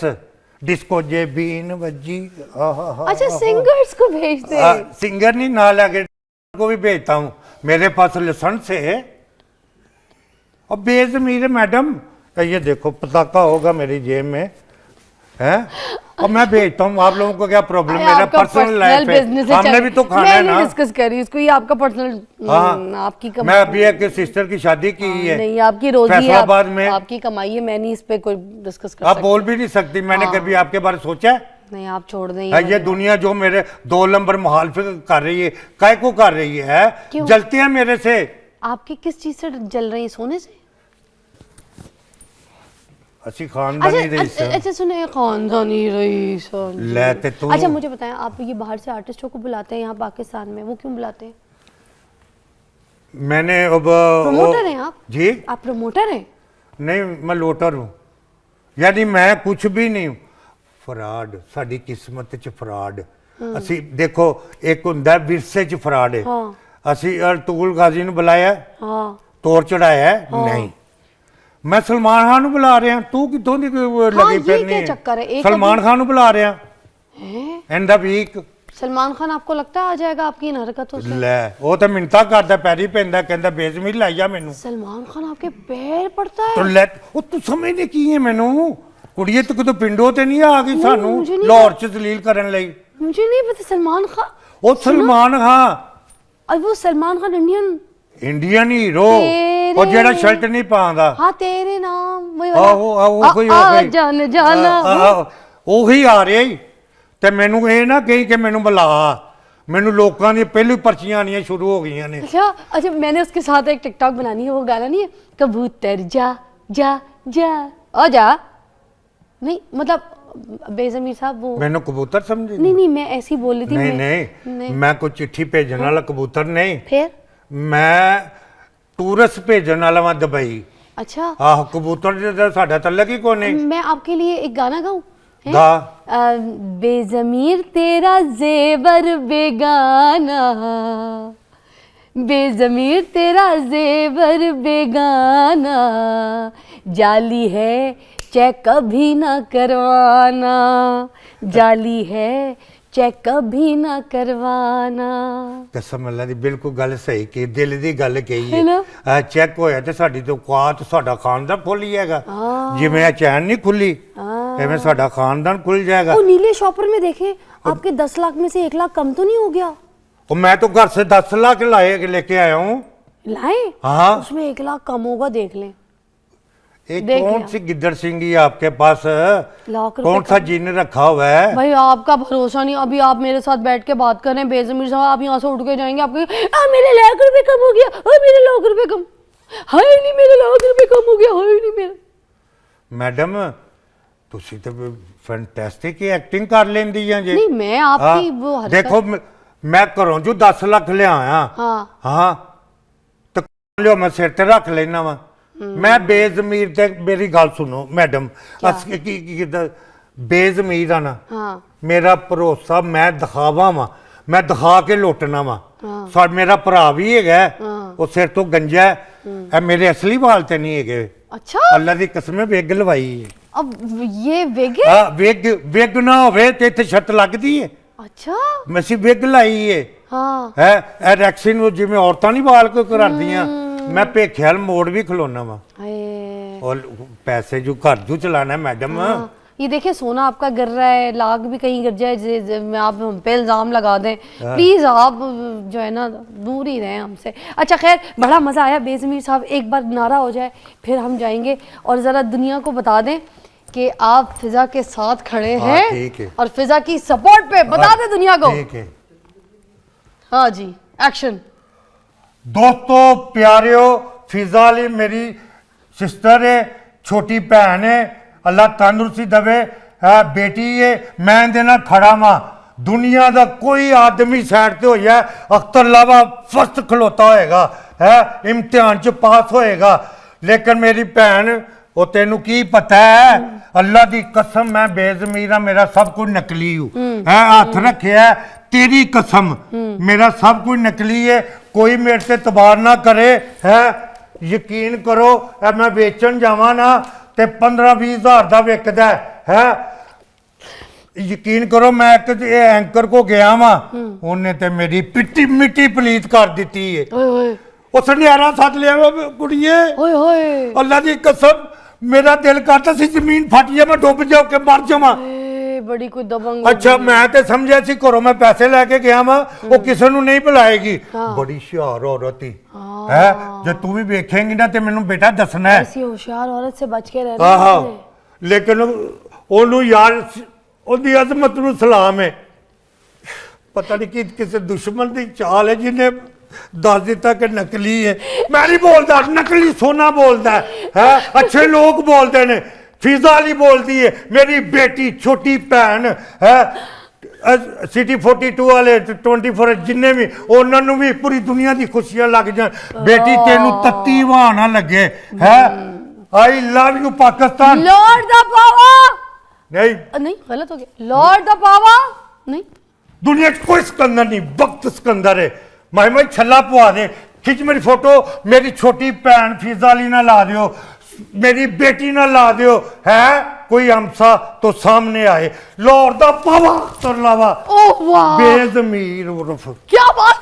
[SPEAKER 4] disco जे बीन बजी।
[SPEAKER 1] अच्छा, सिंगर्स को भेजते हैं।
[SPEAKER 4] सिंगर नहीं, ना लगे को भी भेजता हूँ, मेरे पास लाइसेंस है। और बेजमीर है मैडम, ये देखो पताका होगा मेरी जेब में है, और मैं भेजता हूँ। आप लोगों को क्या प्रॉब्लम? मेरा
[SPEAKER 1] आपका
[SPEAKER 4] पर्सनल लाइफ
[SPEAKER 1] business
[SPEAKER 4] है, हमने भी तो खाना है
[SPEAKER 1] मैं
[SPEAKER 4] ना।
[SPEAKER 1] नहीं डिस्कस कर रही उसको, ये आपका पर्सनल
[SPEAKER 4] हाँ,
[SPEAKER 1] आपकी
[SPEAKER 4] मैं अभी एक सिस्टर की शादी की है,
[SPEAKER 1] नहीं, आपकी रोजी है,
[SPEAKER 4] फैसलाबाद में।
[SPEAKER 1] आपकी कमाई है, मैं नहीं इस पे कोई डिस्कस कर
[SPEAKER 4] आप
[SPEAKER 1] सकती।
[SPEAKER 4] बोल भी नहीं सकती, मैंने कभी आपके बारे में सोचा है?
[SPEAKER 1] नहीं, आप छोड़ दें
[SPEAKER 4] है ये दुनिया जो मेरे 2 नंबर मुखालफत कर रही है, काय को कर रही है?
[SPEAKER 1] क्यों?
[SPEAKER 4] जलती है मेरे से।
[SPEAKER 1] आपकी किस चीज से जल रही है? सोने से?
[SPEAKER 4] अच्छी खानदानी रईस
[SPEAKER 1] अच्छा, अच्छा सुने, खानदानी रईस।
[SPEAKER 4] ले ते तू।
[SPEAKER 1] अच्छा मुझे बताएं, आप ये बाहर से आर्टिस्टों को बुलाते हैं यहाँ पाकिस्तान में, वो क्यों बुलाते हैं?
[SPEAKER 4] मैंने अब
[SPEAKER 1] प्रमोटर हैं आप?
[SPEAKER 4] जी
[SPEAKER 1] आप प्रमोटर हैं?
[SPEAKER 4] नहीं, मैं लोटर हूँ, यानी मैं कुछ भी नहीं हूँ। फराड साडी किस्मत च फराड। ਅਸੀਂ ਦੇਖੋ ਇੱਕ ਹੁੰਦਾ ਵਿਰਸੇ ਚ ਫਰਾਡ ਹੈ। ਅਸੀਂ ਅਰਤੁਗਲ ਗਾਜ਼ੀ ਨੂੰ ਬੁਲਾਇਆ,
[SPEAKER 1] हाँ
[SPEAKER 4] ਤੋੜ ਚੜਾਇਆ ਨਹੀਂ। ਮੈਂ ਸਲਮਾਨ ਖਾਨ ਨੂੰ ਬੁਲਾ ਰਿਹਾ, ਤੂੰ ਕਿੱਥੋਂ ਦੀ ਲੱਗੀ
[SPEAKER 1] ये
[SPEAKER 4] ਫਿਰਨੀ
[SPEAKER 1] क्या
[SPEAKER 4] ਹੈ?
[SPEAKER 1] चक्कर है? एक
[SPEAKER 4] सलमान खान ਨੂੰ ਬੁਲਾ ਰਿਹਾ
[SPEAKER 1] हैं?
[SPEAKER 4] And the week.
[SPEAKER 1] Salman Khan आपको लगता है आ जाएगा आपकी इन हरकतों से?
[SPEAKER 4] ਲੈ ਉਹ ਤਾਂ ਮਿੰਤਾ ਕਰਦਾ, ਪੈਰੀ ਪੈਂਦਾ, ਕਹਿੰਦਾ ਬੇਜ਼ਮੀਰ ਲਾਈ ਜਾ ਮੈਨੂੰ।
[SPEAKER 1] सलमान खान आपके पैर पड़ता
[SPEAKER 4] ਤੋ
[SPEAKER 1] है?
[SPEAKER 4] ਲੈ ਉਹ ਤੂੰ ਸਮਝਦੇ ਕੀ ਹੈ ਮੈਨੂੰ? ਕੁੜੀਏ ਤੂੰ ਕਿਤੋਂ ਪਿੰਡੋਂ ਤੇ ਨਹੀਂ ਆ ਗਈ ਸਾਨੂੰ
[SPEAKER 1] ਮੁਝੇ ਨਹੀਂ
[SPEAKER 4] ਲਾਹੌਰ ਚ ਜ਼ਲੀਲ ਕਰਨ ਲਈ।
[SPEAKER 1] मुझे नहीं पता। सलमान खान?
[SPEAKER 4] ਉਹ ਸਲਮਾਨ ਖਾਨ
[SPEAKER 1] और वो Salman Khan Indian?
[SPEAKER 4] Indian hero,
[SPEAKER 1] तेरे-
[SPEAKER 4] ਉਹ ਜਿਹੜਾ ਸ਼ਰਟ नहीं ਪਾਉਂਦਾ।
[SPEAKER 1] हाँ तेरे नाम वही
[SPEAKER 4] ਆਹੋ ਆਹੋ ਕੋਈ ਹੋ ਗਈ
[SPEAKER 1] जान जाना।
[SPEAKER 4] ਉਹੀ ਆ ਰਿਹਾ ਈ। ਤੇ ਮੈਨੂੰ ਇਹ ਨਾ ਕਹੀ ਕਿ ਮੈਨੂੰ ਬੁਲਾ, ਮੈਨੂੰ ਲੋਕਾਂ ਦੀਆਂ ਪਹਿਲੀ ਪਰਚੀਆਂ ਆਣੀਆਂ ਸ਼ੁਰੂ ਹੋ ਗਈਆਂ ਨੇ।
[SPEAKER 1] अच्छा अच्छा, मैंने उसके साथ एक टिकटॉक बनानी है, वो गाना नहीं है कबूतर जा जा जा आ जा? नहीं मतलब बेज़मीर साहब वो
[SPEAKER 4] ਮੈਨੂੰ ਕਬੂਤਰ ਸਮਝੀ?
[SPEAKER 1] नहीं नहीं, मैं ऐसी बोल रही थी।
[SPEAKER 4] ਨਹੀਂ
[SPEAKER 1] मैं
[SPEAKER 4] ਨਹੀਂ, ਮੈਂ ਕੋਈ ਚਿੱਠੀ ਭੇਜਣ ਵਾਲਾ ਕਬੂਤਰ ਨਹੀਂ,
[SPEAKER 1] फिर?
[SPEAKER 4] ਮੈਂ ਟੂਰਿਸਟ ਭੇਜਣ ਵਾਲਾ ਵਾਂ ਦੁਬਈ।
[SPEAKER 1] अच्छा
[SPEAKER 4] ਆਹੋ, ਕਬੂਤਰ ਦਾ ਸਾਡਾ ਤਲਕ ਹੀ ਕੋਈ ਨਹੀਂ।
[SPEAKER 1] मैं आपके लिए एक गाना गाऊं? हैं?
[SPEAKER 4] गा।
[SPEAKER 1] बेज़मीर तेरा जेवर बेगाना, बेज़मीर तेरा जेवर बेगाना, जाली है चेक कभी ना करवाना, जाली है चेक कभी ना करवाना।
[SPEAKER 4] ਕਸਮ ਅੱਲਾ ਦੀ ਬਿਲਕੁਲ ਗੱਲ ਸਹੀ ਕੀ, ਦਿਲ ਦੀ ਗੱਲ ਕਹੀ
[SPEAKER 1] ਹੈ ਨਾ?
[SPEAKER 4] ਹੈ। ਚੈੱਕ ਹੋਇਆ ਤੇ ਸਾਡੀ ਤੇ ਔਕਾਤ, ਸਾਡਾ ਖਾਨਦਾਨ ਖੁੱਲ ਜਾਏਗਾ। ਜਿਵੇਂ ਇਹ ਚੈਨ ਨਹੀਂ ਖੁੱਲੀ, ਐਵੇਂ ਸਾਡਾ ਖਾਨਦਾਨ ਖੁੱਲ ਜਾएगा।
[SPEAKER 1] वो नीले शॉपर में देखे आपके 10 लाख में से 1 लाख कम तो नहीं हो गया?
[SPEAKER 4] और मैं तो घर से 10 लाख लाए लेके आया हूँ।
[SPEAKER 1] लाए?
[SPEAKER 4] हाँ,
[SPEAKER 1] उसमें 1 लाख कम होगा, देख लें।
[SPEAKER 4] एक
[SPEAKER 1] देख
[SPEAKER 4] कौन
[SPEAKER 1] लिया।
[SPEAKER 4] सी गिद्दड़ सिंगी आपके पास?
[SPEAKER 1] लाख रुपए
[SPEAKER 4] कौन सा
[SPEAKER 1] कम।
[SPEAKER 4] जिन रखा हुआ है?
[SPEAKER 1] भाई आपका भरोसा नहीं, अभी आप मेरे साथ बैठ के बात कर रहे हैं बेज़मीर साहब, आप यहाँ से उठ के जाएंगे, आपके मेरे लाख रुपए कम हो गया, मेरे लाख रुपए कम, हाय नहीं मेरे लाख रुपए कम हो गया, हाय नहीं मेरा।
[SPEAKER 4] मैडम ਤੁਸੀਂ ਤੇ ਫੈਂਟੈਸਟਿਕ ਐਕਟਿੰਗ ਕਰ ਲੈਂਦੀ ਆ ਜੀ।
[SPEAKER 1] नहीं मैं आपकी वो हरकत।
[SPEAKER 4] देखो मैं घरों जो 10 लाख लिया
[SPEAKER 1] हाँ
[SPEAKER 4] हाँ तो लियो मैं सिर ते रख लेना वा। मैं बेजमीर ते मेरी गल सुनो मैडम, बेजमीर आ ना,
[SPEAKER 1] हाँ
[SPEAKER 4] मेरा भरोसा, मैं दिखावा वा, मैं दिखा के लुटना वा। मेरा भरा भी है, वो सिर तो गंजा है, मेरे असली वाल ते नहीं है।
[SPEAKER 1] अच्छा,
[SPEAKER 4] अल्लाह दी कसम विग लवाई है।
[SPEAKER 1] अब ये वेग है?
[SPEAKER 4] हाँ, विग ना होवे ते इत्थे छत लगदी है।
[SPEAKER 1] अच्छा
[SPEAKER 4] मसी विग लाई है
[SPEAKER 1] हाँ
[SPEAKER 4] है रैक्सिन जिवें औरतां नहीं वाल को करांदियां, मैं भेखियाल मोड़ भी खलोना वा।
[SPEAKER 1] हाय।
[SPEAKER 4] और पैसे जो घर जो चलाना है मैडम।
[SPEAKER 1] हाँ, ये देखिए सोना आपका गिर रहा है, लाख भी कहीं गिर जाए, आप हम पे इल्ज़ाम लगा दें, प्लीज़ आप जो है ना दूर ही रहें हमसे। अच्छा खैर, बड़ा मज़ा आया बेज़मीर साहब, एक बार नारा हो जाए फिर हम जाएंगे और ज़रा दुनिया को बता दें कि आप फिजा के साथ खड़े हैं।
[SPEAKER 4] ठीक है।
[SPEAKER 1] और फिजा की सपोर्ट पे बता दें दुनिया को।
[SPEAKER 4] ठीक है।
[SPEAKER 1] हाँ जी, एक्शन।
[SPEAKER 4] दोस्तों प्यारियो, फिजा अली मेरी सिस्टर है, छोटी भैन है, अल्लाह तंदुरुस्ती दवे, है बेटी है, मैं इहदे नाल खड़ा वां। दुनिया का कोई आदमी साइड से होया अख्तर लावा फर्स्ट खलोता होएगा है, इम्तिहान च पास होएगा, लेकिन मेरी भैन वो तेनू की पता है, अल्लाह की कसम मैं बेजमीर हाँ, मेरा सब कुछ नकली हूँ है, हाथ रखे तेरी कसम मेरा सब कुछ नकली है, कोई मेरे से तबार ना करे है। यकीन करो मैं बेचन जावा ना ते 15-20 हज़ार का विकदा है। यकीन करो मैं एक एंकर को गया वहां, उन्हें ते मेरी पिट्टी मिट्टी पलीत कर दी है।
[SPEAKER 1] ओए ओए
[SPEAKER 4] उस न्यारा सद लिया कुड़िए,
[SPEAKER 1] ओए ओए
[SPEAKER 4] अल्लाह की कसम मेरा दिल करता सी जमीन फट जाए मैं डुब जाओ के मर जावा।
[SPEAKER 1] ए, बड़ी कोई दबंग
[SPEAKER 4] अच्छा मैं तो समझा सी घरों मैं पैसे लेके गया वा, वो किसी ਨੂੰ नहीं बुलाएगी। बड़ी होशियार औरत ही है, जो तू भी वेखेंगी ना ते मैनू बेटा दसना है।
[SPEAKER 1] ऐसी होशियार औरत से बच के रहना
[SPEAKER 4] आहो
[SPEAKER 1] है।
[SPEAKER 4] लेकिन ओनू यार ओदी अजमत नू सलाम है, पता नहीं कि किसी दुश्मन की चाल है जिन्हें दस दिता कि नकली है। मैं नहीं बोलता, नकली सोना बोलता है, अच्छे लोग बोलते ने, फिजा अली बोलती है, मेरी बेटी छोटी भैन है, सिटी 42 वाले 24 जिन्ने भी उन्होंने भी पूरी दुनिया की खुशियां लग जाए, बेटी तेनू तत्ती वहां ना लगे है। I love you Pakistan.
[SPEAKER 1] Lord the power,
[SPEAKER 4] नहीं
[SPEAKER 1] नहीं गलत हो गया, लॉर्ड द पावर नहीं,
[SPEAKER 4] दुनिया च कोई सिकंदर नहीं, वक्त सिकंदर है। मैं छल्ला पवा दे, खिंच मेरी फोटो, मेरी छोटी भैन फिजा अली ना ला दियो, मेरी बेटी ना ला दियो है, कोई हमसा तो सामने आए। लॉर्ड दा पावा तो लावा
[SPEAKER 1] ओह वाह
[SPEAKER 4] बेजमीर उर्फ
[SPEAKER 1] क्या बात